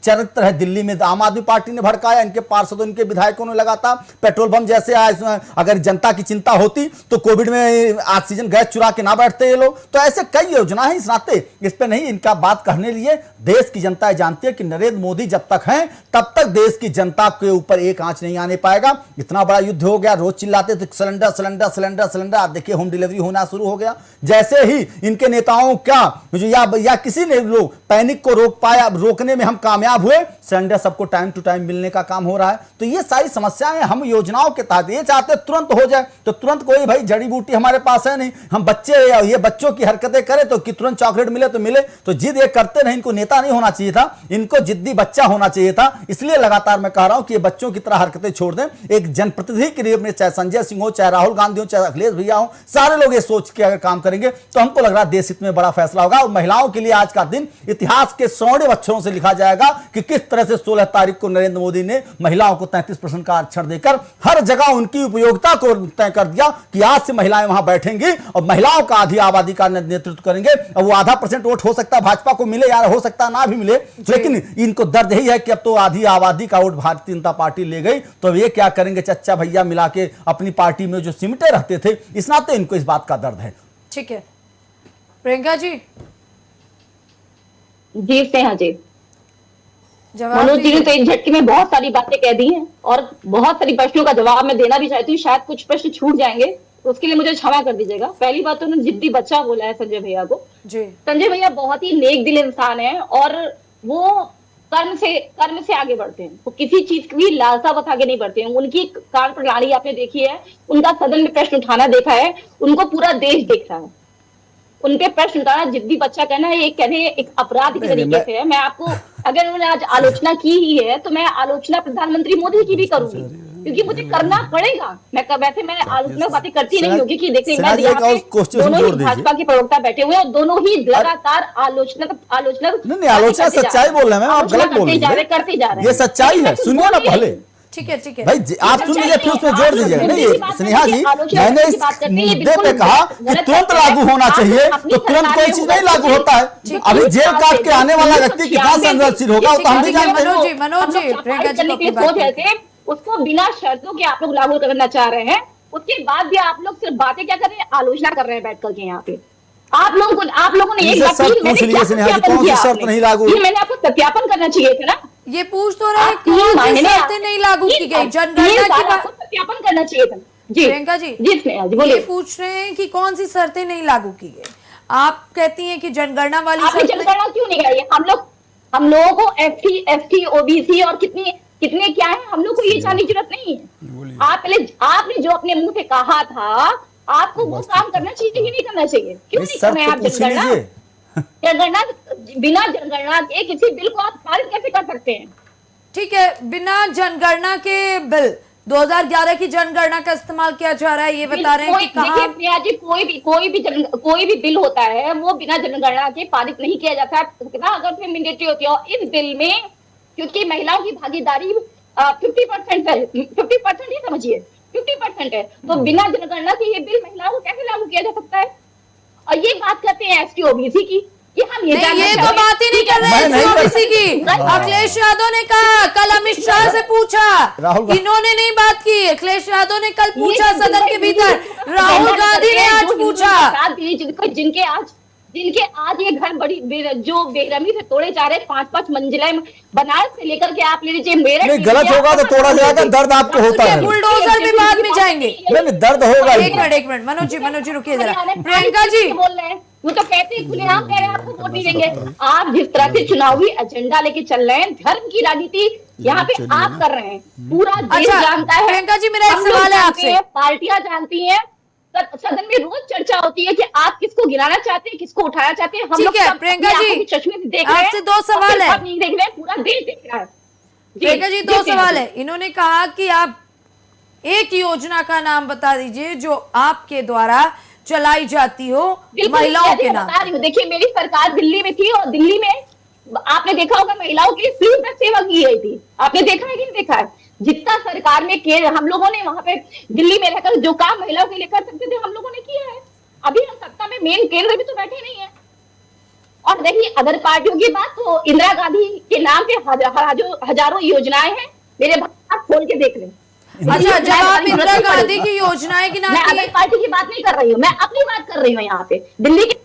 चरित्र है दिल्ली में आम आदमी पार्टी ने भड़काया, इनके पार्षदों, इनके विधायकों ने लगातार पेट्रोल पंप जैसे अगर जनता की चिंता होती तो कोविड में ऑक्सीजन गैस चुरा के ना बैठते ये लोग। तो ऐसे कई योजना है, इस नाते इस पे नहीं इनका बात करने लिए देश की जनता जानती है कि नरेंद्र मोदी जब तक हैं तब तक देश की जनता के ऊपर एक आंच नहीं आने पाएगा। इतना बड़ा युद्ध हो गया, रोज चिल्लाते थे सिलेंडर सिलेंडर सिलेंडर सिलेंडर, आप देखिए होम डिलीवरी होना शुरू हो गया। जैसे ही इनके नेताओं क्या या किसी ने लोग पैनिक को रोकने में हम कामयाब कामयाब हुए, सिलेंडर सबको टाइम टू टाइम मिलने का काम हो रहा है। तो ये सारी समस्याएं हम योजनाओं के तहत ये चाहते हैं तुरंत हो जाए, तो तुरंत कोई भाई जड़ी बूटी हमारे पास है नहीं, हम बच्चे ये बच्चों की हरकतें करें तो कि तुरंत चॉकलेट मिले तो मिले, तो जिद ये करते नहीं। इनको नेता नहीं होना चाहिए था, इनको जिद्दी बच्चा होना चाहिए था। इसलिए लगातार मैं कह रहा हूं कि ये बच्चों की तरह हरकतें छोड़ दें। एक जनप्रतिनिधि के लिए, चाहे संजय सिंह हो, चाहे राहुल गांधी हो, चाहे अखिलेश भैया हो, सारे लोग ये सोच के अगर काम करेंगे तो हमको लग रहा है देश हित में बड़ा फैसला होगा। और महिलाओं के लिए आज का दिन इतिहास के स्वर्ण अक्षरों से लिखा जाएगा कि किस तरह से 16 तारीख को नरेंद्र मोदी ने महिलाओं को 33% का आरक्षण देकर हर जगह उनकी उपयोगिता को तय कर दिया कि आज से महिलाएं वहां बैठेंगी और महिलाओं का आधी आबादी का नेतृत्व करेंगे। और वो आधा % वोट हो सकता है भाजपा को मिले या हो सकता है ना भी मिले, लेकिन इनको दर्द यही है कि अब तो आधी आबादी का वोट भारतीय जनता पार्टी ले गई, तो ये क्या करेंगे, चच्चा भैया मिला के अपनी पार्टी में जो सिमटे रहते थे, इस नाते इनको इस बात का दर्द है। ठीक है प्रियंका जी। जी स्नेहा जी, जवाब मनोज जी ने दीजिए। तो एक झटके में बहुत सारी बातें कह दी हैं और बहुत सारी प्रश्नों का जवाब मैं देना भी चाहती हूँ। शायद कुछ प्रश्न छूट जाएंगे, तो उसके लिए मुझे क्षमा कर दीजिएगा। पहली बात तो उन्होंने जिद्दी बच्चा बोला है संजय भैया को। जी संजय भैया बहुत ही नेक दिल इंसान है और वो कर्म से आगे बढ़ते हैं। वो किसी चीज की भी लालसावत आगे नहीं बढ़ते हैं। उनकी कार्य प्रणाली आपने देखी है, उनका सदन में प्रश्न उठाना देखा है, उनको पूरा देश देख रहा है। उनके प्रश्न उठाना जिद्दी बच्चा कहना है, ये कहने एक अपराध के तरीके से है। मैं आपको, अगर उन्होंने आज आलोचना की ही है तो मैं आलोचना प्रधानमंत्री मोदी की भी करूंगी, क्योंकि मुझे करना पड़ेगा। वैसे मैं आलोचना बातें करती नहीं हूँ, क्योंकि देखिए मैं यहाँ पे दोनों ही भाजपा के प्रवक्ता बैठे हुए हैं और दोनों ही लगातार आलोचना नहीं, आलोचना सच्चाई बोल रहे हैं, आप गलत बोल रहे हैं, करते जा रहे हैं। ये सच्चाई है, सुनिए ना पहले। ठीक है भाई आप सुन लीजिए, फिर उसमें जोड़ दीजिए। नहीं स्नेहा जी, मैंने इस मुद्दे पे कहा कि तुरंत लागू होना चाहिए, तो तुरंत कोई चीज नहीं लागू होता है। अभी जेल काट के आने वाला व्यक्ति कितना संवेदनशील होगा वो तो हम भी जानते हैं। मनोज जी प्रियंका जी को सोच रहे थे, उसको बिना शर्तों के आप लोग लागू करना चाह रहे हैं। उसके बाद भी आप लोग सिर्फ बातें क्या कर रहे हैं, आलोचना कर रहे हैं बैठ करके यहाँ पे। आप लोगों ने एक बात पूछ लीजिए स्नेहा जी, कौन सी शर्त नहीं लागू? मैंने आपको सत्यापन करना चाहिए था ना। ये पूछ तो रहे कौन सी शर्तें नहीं लागू की गई, जनगणना की बात सत्यापन करना चाहिए था। जी प्रियंका जी, जी स्नेहा जी ये बोलिए। पूछ रहे हैं कि कौन सी शर्तें नहीं लागू की गई। आप कहती हैं कि जनगणना वाली आपने शर्तें। जनगणना क्यों नहीं कराई? हम लोगों को एसटी ओबीसी और कितने क्या है, हम लोग को ये जानने की जरूरत नहीं है। आपने जो अपने मुंह से कहा था, आपको वो काम करना चाहिए कि नहीं करना चाहिए? क्यों नहीं कर रहे हैं आप जनगणना? जनगणना बिना जनगणना के किसी बिल को आप पारित कैसे कर सकते हैं? ठीक है, बिना जनगणना के बिल 2011 की जनगणना का इस्तेमाल किया जा रहा है, ये बता रहे हैं कि कहा। देखिए प्रिया जी, कोई भी बिल होता है वो बिना जनगणना के पारित नहीं किया जाता है, अगर फिर मैंडेटरी होती है। और इस बिल में क्योंकि महिलाओं की भागीदारी 50% है, 50% ही समझिए 50% है, तो बिना जनगणना के ये बिल महिलाओं को कैसे लागू किया जा सकता है? और ये बात करते हैं एसटी ओबीसी की, ये हम ये तो बात ही नहीं कर रहे हैं ओबीसी की। अखिलेश यादव ने कहा, कल अमित शाह से पूछा, इन्होंने नहीं बात की। अखिलेश यादव ने कल पूछा सदन के भीतर, राहुल गांधी ने आज पूछा। जिनके आज ये घर बड़ी जो बेरहमी से तोड़े जा रहे, 5-5 मंजिलें बनारस से लेकर के आप ले लीजिए मेरठ। नहीं गलत होगा तो तोड़ा जाएगा, दर्द आपको होता है। बुलडोजर में बाद में जाएंगे। नहीं दर्द होगा। एक मिनट मनोज जी रुकिए जरा। प्रियंका जी बोल रहे हैं, वो तो कहते हैं खुलेआम कह रहे हैं आपको वोट नहीं देंगे। आप जिस तरह से चुनावी एजेंडा लेके चल रहे हैं, धर्म की राजनीति यहाँ पे आप कर रहे हैं, पूरा देश जानता है। प्रियंका जी मेरा एक सवाल है आपसे, पार्टियां जानती हैं, सदन में रोज चर्चा होती है कि आप किसको गिराना चाहते हैं, किसको उठाना चाहते हैं। हम लोग प्रियंका जी चश्मे से देख रहे हैं, आपसे 2 सवाल है। आप नहीं देख रहे हैं, पूरा देश देख रहा है। प्रियंका जी 2 सवाल है। इन्होंने कहा कि आप एक योजना का नाम बता दीजिए जो आपके द्वारा चलाई जाती हो महिलाओं के नाम। देखिए मेरी सरकार दिल्ली में थी और दिल्ली में आपने देखा होगा महिलाओं के लिए फ्री बस सेवा की गई थी। आपने देखा है कि नहीं देखा है? जितना सरकार में हम लोगों ने वहां पे दिल्ली में रहकर जो काम महिलाओं के लिए कर सकते थे, हम लोगों ने किया है। अभी हम सत्ता में मेन केंद्र में तो बैठे नहीं है। और देखिए अगर पार्टियों की बात, तो इंदिरा गांधी के नाम पे हजारों योजनाएं हैं, मेरे बात खोल के देख लें। अच्छा, जब आप इंदिरा गांधी की योजनाएं की नाम, मैं अदर पार्टी की बात नहीं कर रही हूँ, मैं अपनी बात कर रही हूँ। यहाँ पे दिल्ली की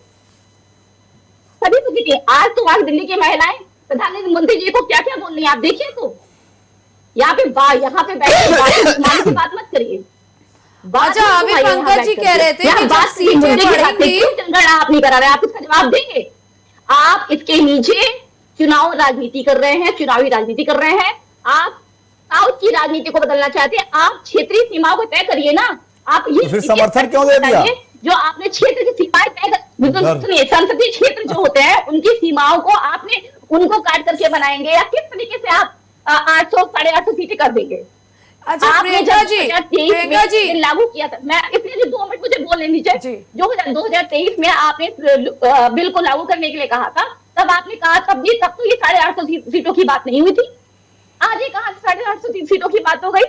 सभी तो की आज तो आज दिल्ली की महिलाएं प्रधानमंत्री जी को क्या क्या बोल रही है, आप देखिए। तो यहाँ पे बैठे की बात मत करिए। अच्छा, अभी पंकज जी कह रहे थे कि जब सीटें बढ़ेंगी, जनगणना आप नहीं करा रहे, आप इसका जवाब देंगे? आप इसके नीचे चुनाव राजनीति कर रहे हैं, चुनावी राजनीति कर रहे हैं। आप साउथ की राजनीति को बदलना चाहते हैं, आप क्षेत्रीय सीमाओं को तय करिए ना। आप ये तो फिर समर्थन क्यों दे दिया? जो आपने क्षेत्र की सीमाएं तय कर, सुनिए, संसदीय क्षेत्र जो होते हैं उनकी सीमाओं को आपने उनको काट करके बनाएंगे, या किस तरीके से आप 800 850 सीटें कर देंगे? अच्छा आपने प्रियंका जब जी, 2023 प्रियंका जी, में लागू किया था, मैं इसलिए 2 मिनट मुझे बोलने दीजिए। जी। जो 2023 में आपने बिल को लागू करने के लिए कहा था, तब आपने कहा तब तो ये 850 सीटों की बात नहीं हुई थी। आज ये कहा 850 सीटों की बात हो गई।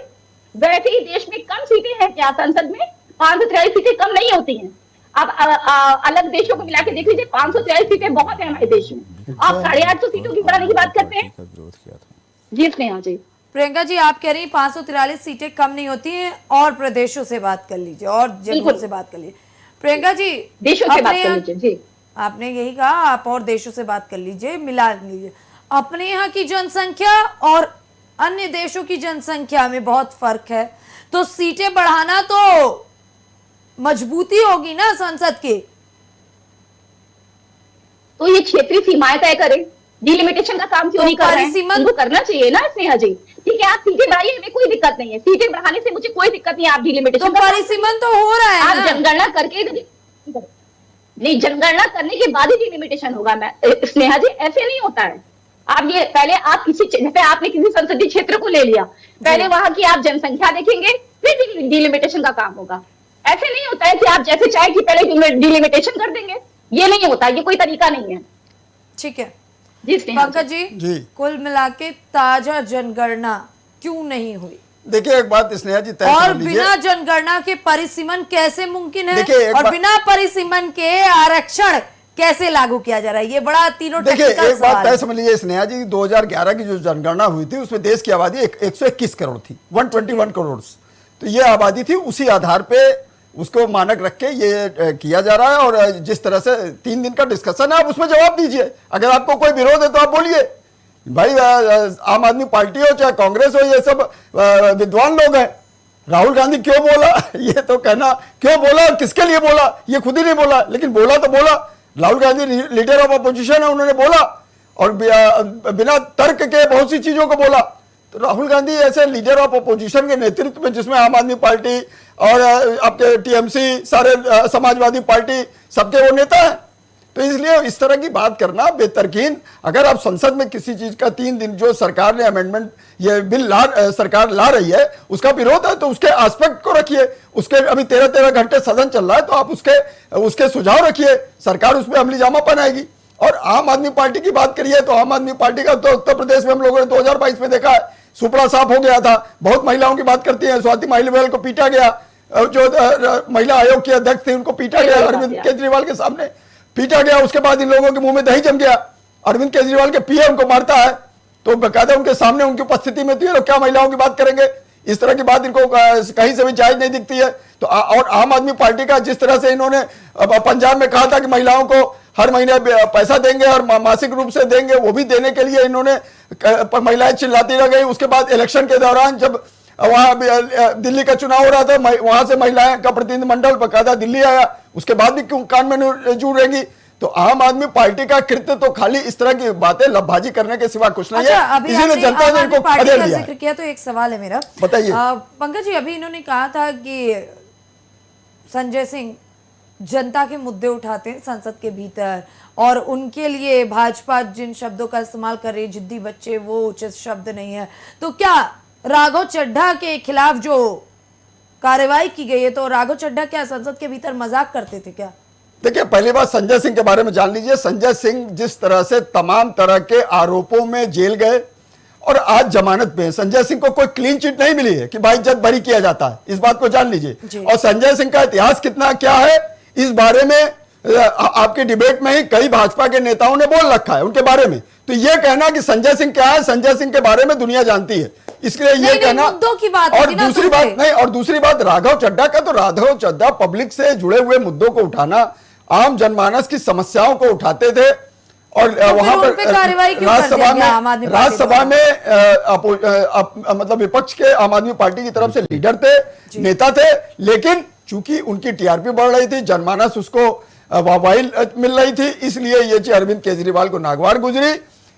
वैसे ही देश में कम सीटें हैं क्या? संसद में 543 सीटें कम नहीं होती हैं। आप अलग देशों को मिला के देख लीजिए, 543 सीटें बहुत है हमारे देश में। आप 850 सीटों की बढ़ाने की बात करते हैं। जी स्नेहा जी। प्रियंका जी, आप कह रही हैं 543 सीटें कम नहीं होती हैं, और प्रदेशों से बात कर लीजिए और जगहों से बात कर लीजिए। प्रियंका जी, देशों से बात कर लीजिए। जी, आपने यही कहा, आप और देशों से बात कर लीजिए, मिला लीजिए। अपने यहाँ की जनसंख्या और अन्य देशों की जनसंख्या में बहुत फर्क है, तो सीटें बढ़ाना तो मजबूती होगी ना संसद की। तो ये क्षेत्रीय सीमाएं तय करें, डिलिमिटेशन का काम क्यों तो नहीं कर रहे हैं? परिसीमन- इनको करना चाहिए ना स्नेहा जी। ठीक है, आप सीटें बढ़ाइए, हमें कोई दिक्कत नहीं है, सीटें बढ़ाने से मुझे कोई दिक्कत नहीं है। आप तो डिलिमिटेशन का परिसीमन तो हो रहा है आप ना। जनगणना करके नहीं, जनगणना करने के बाद ही डिलिमिटेशन होगा। मैं स्नेहा जी, ऐसे नहीं होता है। आप ये पहले आप जैसे आपने किसी संसदीय क्षेत्र को ले लिया, पहले वहां की आप जनसंख्या देखेंगे, फिर डिलिमिटेशन का काम होगा। ऐसे नहीं होता है कि आप जैसे चाहे कि पहले डिलिमिटेशन कर देंगे, ये नहीं होता, ये कोई तरीका नहीं है। ठीक है जी स्नेहा जी। पंकज जी, कुल मिला के ताजा जनगणना क्यों नहीं हुई, देखिए एक बात स्नेहा जी तय और समझ लीजिए। बिना जनगणना के परिसीमन कैसे मुमकिन है, देखिए, एक और बात- बिना परिसीमन के आरक्षण कैसे लागू किया जा रहा है? ये बड़ा तीनों देखिए टेक्निकल एक बात सवाल तय है। समझ लीजिए स्नेहा जी, 2011 की जो जनगणना हुई थी उसमें देश की आबादी 121 करोड़ थी, 121 करोड़। तो ये आबादी थी, उसी आधार पे उसको मानक रख के ये किया जा रहा है। और जिस तरह से 3 दिन का डिस्कशन है, आप उसमें जवाब दीजिए। अगर आपको कोई विरोध है तो आप बोलिए भाई। आम आदमी पार्टी हो चाहे कांग्रेस हो, ये सब विद्वान लोग हैं। राहुल गांधी क्यों बोला ये तो कहना, क्यों बोला और किसके लिए बोला ये खुद ही नहीं बोला, लेकिन बोला तो बोला। Rahul Gandhi leader of opposition है, उन्होंने बोला और बिना तर्क के बहुत सी चीजों को बोला। तो राहुल गांधी ऐसे लीडर ऑफ अपोजिशन के नेतृत्व में, जिसमें आम आदमी पार्टी और आपके टीएमसी, सारे समाजवादी पार्टी, सबके वो नेता है। तो इसलिए इस तरह की बात करना बेतरकीन। अगर आप संसद में किसी चीज का 3 दिन जो सरकार ने अमेंडमेंट, ये बिल सरकार ला रही है, उसका विरोध है, तो उसके एस्पेक्ट को रखिए। उसके अभी 13-13 घंटे सदन चल रहा है, तो आप उसके सुझाव रखिए, सरकार उसमें अमली जामा पहनाएगी। और आम आदमी पार्टी की बात करिए तो आम आदमी पार्टी का तो उत्तर प्रदेश में हम लोगों ने 2022 में देखा है, सुपड़ा साफ हो गया था। बहुत महिलाओं की बात करती है, स्वाति मालिवाल को पीटा गया, जो महिला आयोग की अध्यक्ष थी उनको पीटा गया, अरविंद केजरीवाल के सामने पीटा गया। उसके बाद इन लोगों के मुंह में दही जम गया। अरविंद केजरीवाल के पीएम को मारता है तो बकायदा उनके सामने उनकी उपस्थिति में, तो क्या महिलाओं की बात करेंगे? इस तरह की बात इनको कहीं से भी जायज नहीं दिखती है। तो और आम आदमी पार्टी का जिस तरह से इन्होंने पंजाब में कहा था कि महिलाओं को हर महीने पैसा देंगे और मासिक रूप से देंगे, वो भी देने के लिए इन्होंने महिलाएं चिल्लाती रह गई। उसके बाद इलेक्शन के दौरान जब वहां दिल्ली का चुनाव हो रहा था, वहां से महिलाएं का प्रतिनिधिमंडल बकायदा दिल्ली आया, उसके बाद भी क्यों कान में जूड़ रहेंगी? तो आम आदमी पार्टी का कृत्य तो खाली इस तरह की बातें लबबाजी करने के सिवा कुछ नहीं अच्छा, है। अभी इसीलिए जनता ने इनको पार्टी खदेड़ का दिया। जिक्र किया तो एक सवाल है मेरा, बताइए। पंकज जी, अभी इन्होंने कहा था कि संजय सिंह जनता के मुद्दे उठाते हैं संसद के भीतर, और उनके लिए भाजपा जिन शब्दों का इस्तेमाल कर रही है, जिद्दी बच्चे, वो उचित शब्द नहीं है। तो क्या राघव चड्ढा के खिलाफ जो कार्रवाई की गई है, तो राघव चड्ढा क्या संसद के भीतर मजाक करते थे क्या? देखिए, पहली बात संजय सिंह के बारे में जान लीजिए। संजय सिंह जिस तरह से तमाम तरह के आरोपों में जेल गए और आज जमानत पे, संजय सिंह को कोई क्लीन चिट नहीं मिली है कि भाई जज बरी किया जाता है, इस बात को जान लीजिए। और संजय सिंह का इतिहास कितना क्या है, इस बारे में आपकी डिबेट में ही कई भाजपा के नेताओं ने बोल रखा है उनके बारे में। तो ये कहना कि संजय सिंह क्या है, संजय सिंह के बारे में दुनिया जानती है, इसलिए ये कहना। मुद्दों की बात और दूसरी बात नहीं, और दूसरी बात राघव चड्ढा का, तो राघव चड्ढा पब्लिक से जुड़े हुए मुद्दों को उठाना, आम जनमानस की समस्याओं को उठाते थे। और वहां पर राज्यसभा में मतलब विपक्ष के आम आदमी पार्टी की तरफ से लीडर थे, नेता थे, लेकिन चूंकि उनकी टीआरपी बढ़ रही थी, जनमानस उसको वाहवाही मिल रही थी, इसलिए ये चीज अरविंद केजरीवाल को नागवार गुजरी।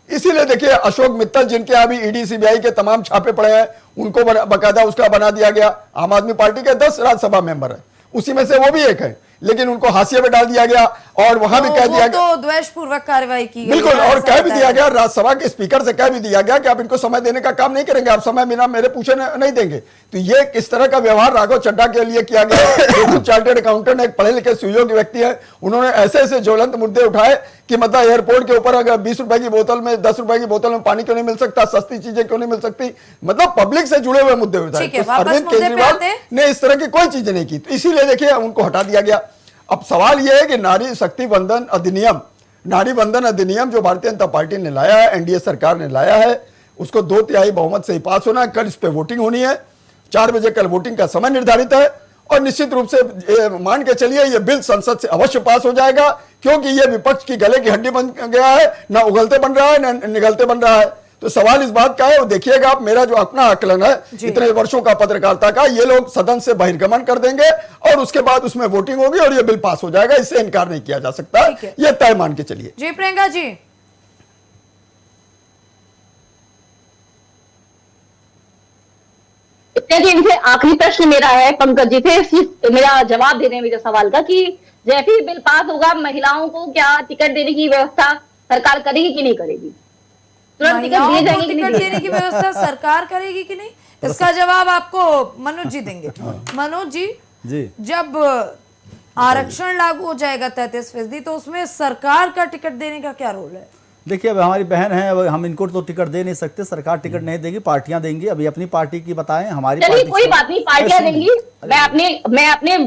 इसीलिए देखिए अशोक मित्तल जिनके अभी ईडी सीबीआई के तमाम छापे पड़े हैं, उनको बकायदा उसका बना दिया गया। आम आदमी पार्टी के 10 राज्यसभा मेंबर है, उसी में से वो भी एक है, लेकिन उनको हाशिए में डाल दिया गया और वहां भी कह दिया गया, तो द्वेषपूर्वक कार्रवाई की गई। बिल्कुल, और कह भी दिया गया, राज्यसभा के स्पीकर से कह भी दिया गया कि आप इनको समय देने का काम नहीं करेंगे, आप समय बिना मेरे पूछे नहीं देंगे। तो ये किस तरह का व्यवहार राघव चड्ढा के लिए किया गया। चार्टर्ड अकाउंटेंट, एक पढ़े लिखे सुयोग्य व्यक्ति है, उन्होंने ऐसे ऐसे ज्वलंत मुद्दे उठाए कि मतलब एयरपोर्ट के ऊपर अगर 20 रुपए की बोतल में 10 रुपए की बोतल में पानी क्यों नहीं मिल सकता, सस्ती चीजें क्यों नहीं मिल सकती, मतलब पब्लिक से जुड़े हुए मुद्दे उठाए। तो अरविंद केजरीवाल ने इस तरह की कोई चीजें नहीं की, तो इसीलिए देखिए उनको हटा दिया गया। अब सवाल यह है कि नारी शक्ति वंदन अधिनियम, नारी वंदन अधिनियम जो भारतीय जनता पार्टी ने लाया है, एनडीए सरकार ने लाया है, उसको 2/3 बहुमत से ही पास होना है। कल इस पे वोटिंग होनी है, 4 बजे कल वोटिंग का समय निर्धारित है और निश्चित रूप से मान के चलिए ये बिल संसद से अवश्य पास हो जाएगा, क्योंकि ये विपक्ष की गले की हड्डी बन गया है, ना उगलते बन रहा है ना निगलते बन रहा है। तो सवाल इस बात का है, वो देखिएगा आप, मेरा जो अपना आकलन है इतने वर्षों का पत्रकारिता का, ये लोग सदन से बहिर्गमन कर देंगे और उसके बाद उसमें वोटिंग होगी और ये बिल पास हो जाएगा, इससे इनकार नहीं किया जा सकता, ये तय मान के चलिए। जी प्रियंका जी, इनसे आखिरी प्रश्न मेरा है पंकज जी से, मेरा जवाब दे दें मेरे सवाल का कि जैसे ही बिल पास होगा महिलाओं को क्या टिकट देने की व्यवस्था सरकार करेगी कि नहीं करेगी? तुरंत टिकट दिए जाएंगे कि नहीं? टिकट देने की व्यवस्था सरकार करेगी कि नहीं, इसका जवाब आपको मनोज जी देंगे। मनोज जी, जब आरक्षण लागू हो जाएगा 33%, तो उसमें सरकार का टिकट देने का क्या रोल है? देखिए, अब हमारी बहन है, अब हम इनको तो टिकट दे नहीं सकते, सरकार टिकट नहीं देगी, पार्टियां देंगी। अभी अपनी पार्टी की बताएं, हमारी चलिए पार्टी कोई बात नहीं, पार्टियां देंगी। मैं अपने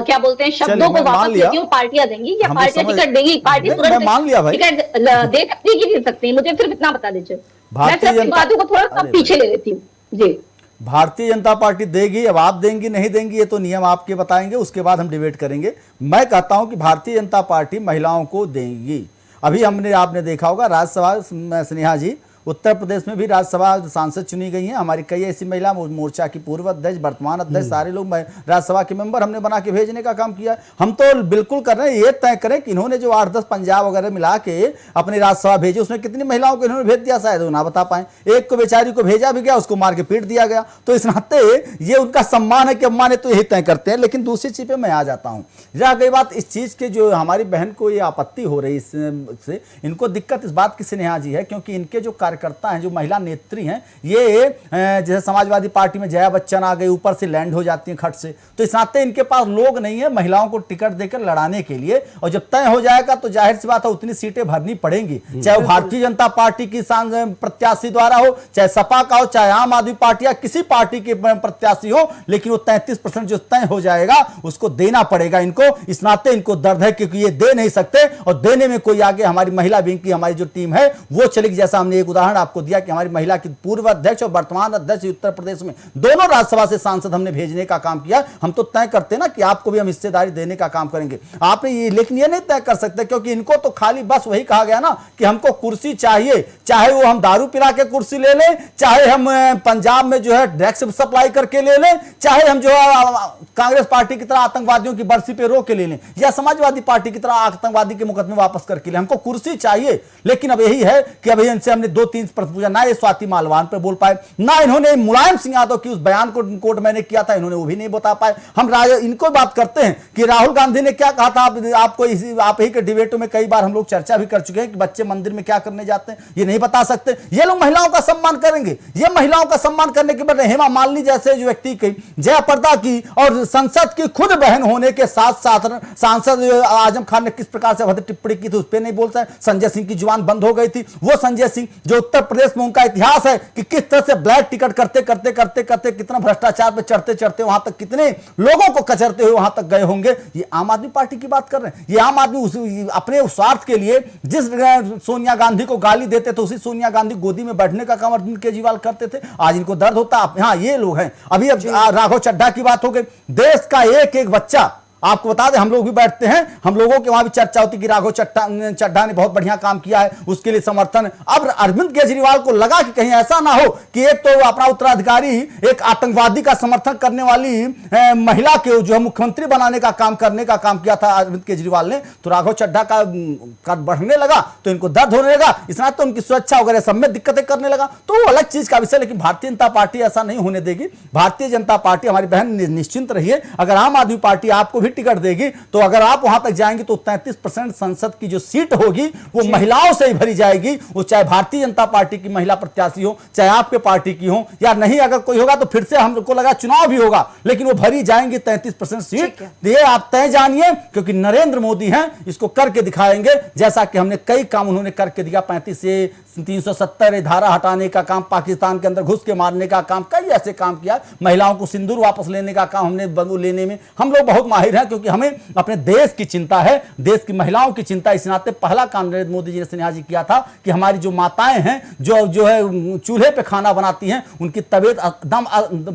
क्या बोलते हैं शब्दों को वापस लेती हूँ, पार्टियां देंगी या पार्टियां टिकट देंगी? पार्टी तुरंत मान लिया भाई, टिकट दे सकती है कि दे सकती है, मुझे सिर्फ इतना बता दीजिए, मैं सिर्फ बातों को थोड़ा सा पीछे ले लेती हूँ जी। भारतीय जनता पार्टी देगी, अब आप देंगी नहीं देंगी ये तो नियम आपके बताएंगे, उसके बाद हम डिबेट करेंगे। मैं कहता हूं कि भारतीय जनता पार्टी महिलाओं को देगी। अभी आपने देखा होगा राज्यसभा, स्नेहा जी उत्तर प्रदेश में भी राज्यसभा सांसद चुनी गई हैं। हमारी कई ऐसी महिला मोर्चा की पूर्व अध्यक्ष, वर्तमान अध्यक्ष, सारे लोग राज्यसभा के मेंबर हमने बना के भेजने का काम किया। हम तो बिल्कुल कर रहे हैं, ये तय करें कि इन्होंने जो 8-10 पंजाब वगैरह मिला के अपनी राज्यसभा भेजी, उसमें कितनी महिलाओं को इन्होंने भेज दिया शायद वो ना बता पाए। एक को बेचारी को भेजा भी गया, उसको मार के पीट दिया गया। तो इस नाते ये उनका सम्मान है कि अम्मा ने तो यही तय करते हैं। लेकिन दूसरी चीज पे मैं आ जाता हूँ, रह गई बात इस चीज के, जो हमारी बहन को ये आपत्ति हो रही इससे, इनको दिक्कत इस बात की स्नेहा जी है, क्योंकि इनके जो कार्यकर्ता हैं, जो महिला नेत्री हैं, ये जैसे समाजवादी पार्टी में जया बच्चन आ गई, ऊपर से लैंड हो जाती हैं खट से, तो इस नाते इनके पास लोग नहीं है महिलाओं को टिकट देकर लड़ाने के लिए। और जब तय हो जाएगा तो जाहिर सी बात है उतनी सीटें भरनी पड़ेंगी, चाहे वो भारतीय जनता पार्टी की प्रत्याशी द्वारा हो, चाहे सपा का हो, चाहे आम आदमी पार्टी या किसी पार्टी के प्रत्याशी हो, लेकिन वो 33% जो तय हो जाएगा उसको देना पड़ेगा इनको। इस नाते इनको दर्द है, क्योंकि ये दे नहीं सकते और देने में कोई आगे हमारी महिला विंग की हमारी जो टीम है वो चलेगी। जैसा हमने एक उदाहरण आपको दिया कि हमारी महिला की पूर्व अध्यक्ष और वर्तमान अध्यक्ष उत्तर प्रदेश में दोनों राज्यसभा से सांसद हमने भेजने का काम किया। हम तो तय करते ना कि आपको भी हम हिस्सेदारी देने का काम करेंगे, आपने ये, लेकिन ये नहीं तय कर सकते, क्योंकि इनको तो खाली बस वही कहा गया ना कि हमको कुर्सी चाहिए, चाहे वो हम दारू पिला के कुर्सी ले लें, चाहे हम पंजाब में जो है ड्रग्स सप्लाई करके ले लें, चाहे हम जो कांग्रेस पार्टी की तरह आतंकवादियों की बरसी पे रोक के ले लें, या समाजवादी पार्टी की तरह आतंकवादी के मुकदमे वापस करके ले, हमको कुर्सी चाहिए। लेकिन अब यही है कि अभी इनसे हमने 2-3 प्रश्न पूछा, ना ये स्वाति मालवान पर बोल पाए, ना इन्होंने मुलायम सिंह यादव की उस बयान को कोर्ट मैंने किया था, इन्होंने वो भी नहीं बता पाए। हम इनको बात करते हैं कि राहुल गांधी ने क्या कहा था, आपको आप ही के डिबेटों में कई बार हम लोग चर्चा भी कर चुके हैं कि बच्चे मंदिर में क्या करने जाते हैं, ये नहीं बता सकते। ये लोग महिलाओं का सम्मान करेंगे, ये महिलाओं का सम्मान करने के बाद हेमा मालिनी जैसे जो व्यक्ति की, जयाप्रदा की और संसद की खुद बहन होने के साथ साथ सांसद आजम खान ने किस प्रकार से अभद्र टिप्पणी की थी उस पर नहीं बोल सकते। संजय सिंह की जुबान बंद हो गई थी। वो संजय सिंह जो उत्तर प्रदेश में उनका इतिहास है कि किस तरह से ब्लैक टिकट करते करते करते करते कितना भ्रष्टाचार पे चढ़ते चढ़ते वहां तक कितने लोगों को कचरते हुए वहां तक गए होंगे। ये आम आदमी पार्टी की बात कर रहे हैं। ये आम आदमी अपने स्वार्थ के लिए जिस सोनिया गांधी को गाली देते थे उसी सोनिया गांधी गोदी में बैठने का काम अरविंद केजरीवाल करते थे। आज इनको दर्द होता है। हाँ, ये लोग हैं। अभी अब राघव चड्ढा की बात हो गई। देश का एक एक बच्चा आपको बता दें, हम लोग भी बैठते हैं, हम लोगों के वहां भी चर्चा होती कि राघव चड्ढा ने बहुत बढ़िया काम किया है, उसके लिए समर्थन। अब अरविंद केजरीवाल को लगा कि कहीं ऐसा ना हो कि एक तो अपना उत्तराधिकारी एक आतंकवादी का समर्थन करने वाली महिला के जो है मुख्यमंत्री बनाने का काम करने का काम किया था अरविंद केजरीवाल ने, तो राघव चड्ढा का बढ़ने लगा तो इनको दर्द होने लगा, इसना तो उनकी सुरक्षा वगैरह सब में दिक्कतें करने लगा, तो वो अलग चीज का विषय। लेकिन भारतीय जनता पार्टी ऐसा नहीं होने देगी। भारतीय जनता पार्टी, हमारी बहन निश्चिंत रहिए, अगर आम आदमी पार्टी आपको भी टिकट देगी तो अगर आप वहां तक जाएंगे तो 33% संसद की जो सीट होगी वो महिलाओं से ही भरी जाएगी। वो चाहे भारतीय जनता पार्टी की महिला प्रत्याशी हो, चाहे आपके पार्टी की हो, या नहीं अगर कोई होगा तो फिर से हमको लगा चुनाव भी होगा, लेकिन वो भरी जाएंगी 33% सीट। ये आप तय जानिए, क्योंकि नरेंद्र मोदी हैं, इसको करके दिखाएंगे। जैसा कि हमने कई काम उन्होंने करके दिया, 35 से 370 धारा हटाने का काम, पाकिस्तान के अंदर घुस के मारने का काम, कई ऐसे काम किया। महिलाओं को सिंदूर वापस लेने का काम हमने लेने में हम लोग बहुत माहिर हैं, क्योंकि हमें अपने देश की चिंता है, देश की महिलाओं की चिंता। इस नाते पहला काम नरेंद्र मोदी जी ने स्नेहा जी किया था कि हमारी जो माताएं हैं जो है चूल्हे पे खाना बनाती हैं, उनकी तबीयत दम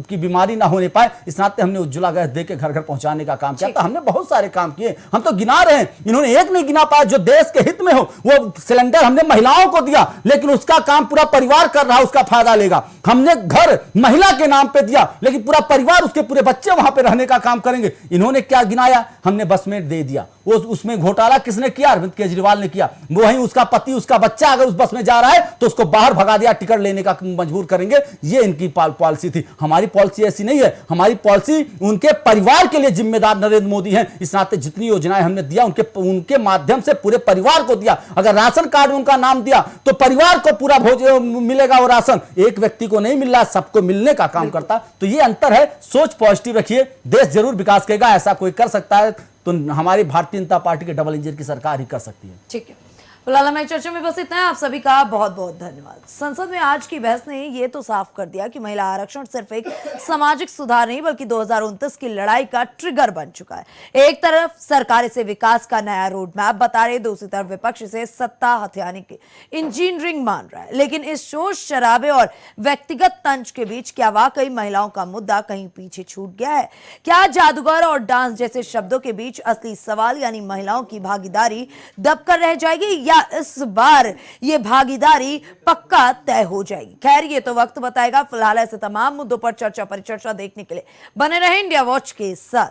की बीमारी ना होने पाए, इस नाते हमने उज्ज्वला गैस दे के घर घर पहुंचाने का काम किया था। हमने बहुत सारे काम किए, हम तो गिना रहे हैं, इन्होंने एक नहीं गिना पाया जो देश के हित में हो। वो सिलेंडर हमने महिलाओं को दिया, लेकिन उसका काम पूरा परिवार कर रहा है, उसका फायदा लेगा। हमने घर महिला के नाम पे दिया, लेकिन पूरा परिवार, उसके पूरे बच्चे वहां पे रहने का काम करेंगे। इन्होंने क्या गिनाया? हमने बस में दे दिया। वो उसमें घोटाला किसने किया? अरविंद केजरीवाल ने किया। वहीं उसका पति, उसका बच्चा अगर उस बस में जा रहा है तो उसको बाहर भगा दिया, टिकट लेने का मजबूर करेंगे। ये इनकी पॉलिसी थी। हमारी पॉलिसी ऐसी नहीं है। हमारी पॉलिसी उनके परिवार के लिए जिम्मेदार नरेंद्र मोदी हैं। इस नाते जितनी योजनाएं हमने दिया उनके माध्यम से पूरे परिवार को दिया। अगर राशन कार्ड में उनका नाम दिया तो परिवार को पूरा भोजन मिलेगा, वो राशन एक व्यक्ति को नहीं मिल रहा, सबको मिलने का काम करता। तो ये अंतर है। सोच पॉजिटिव रखिए, देश जरूर विकास करेगा। ऐसा कोई कर सकता है तो हमारी भारतीय जनता पार्टी के डबल इंजन की सरकार ही कर सकती है। ठीक है, फिलहाल हमारी चर्चा में बस इतना है। आप सभी का बहुत बहुत धन्यवाद। संसद में आज की बहस ने ये तो साफ कर दिया कि महिला आरक्षण सिर्फ एक सामाजिक सुधार नहीं बल्कि 2029 की लड़ाई का ट्रिगर बन चुका है। एक तरफ सरकार इसे विकास का नया रोड मैप बता रही, दूसरी तरफ विपक्ष इसे सत्ता हथियाने की इंजीनियरिंग मान रहा है। लेकिन इस शोर शराबे और व्यक्तिगत तंज के बीच क्या वाकई महिलाओं का मुद्दा कहीं पीछे छूट गया है? क्या जादूगर और डांस जैसे शब्दों के बीच असली सवाल यानी महिलाओं की भागीदारी दबकर रह जाएगी या इस बार ये भागीदारी पक्का तय हो जाएगी? खैर, ये तो वक्त बताएगा। फिलहाल ऐसे तमाम मुद्दों पर चर्चा परिचर्चा देखने के लिए बने रहे इंडिया वॉच के साथ।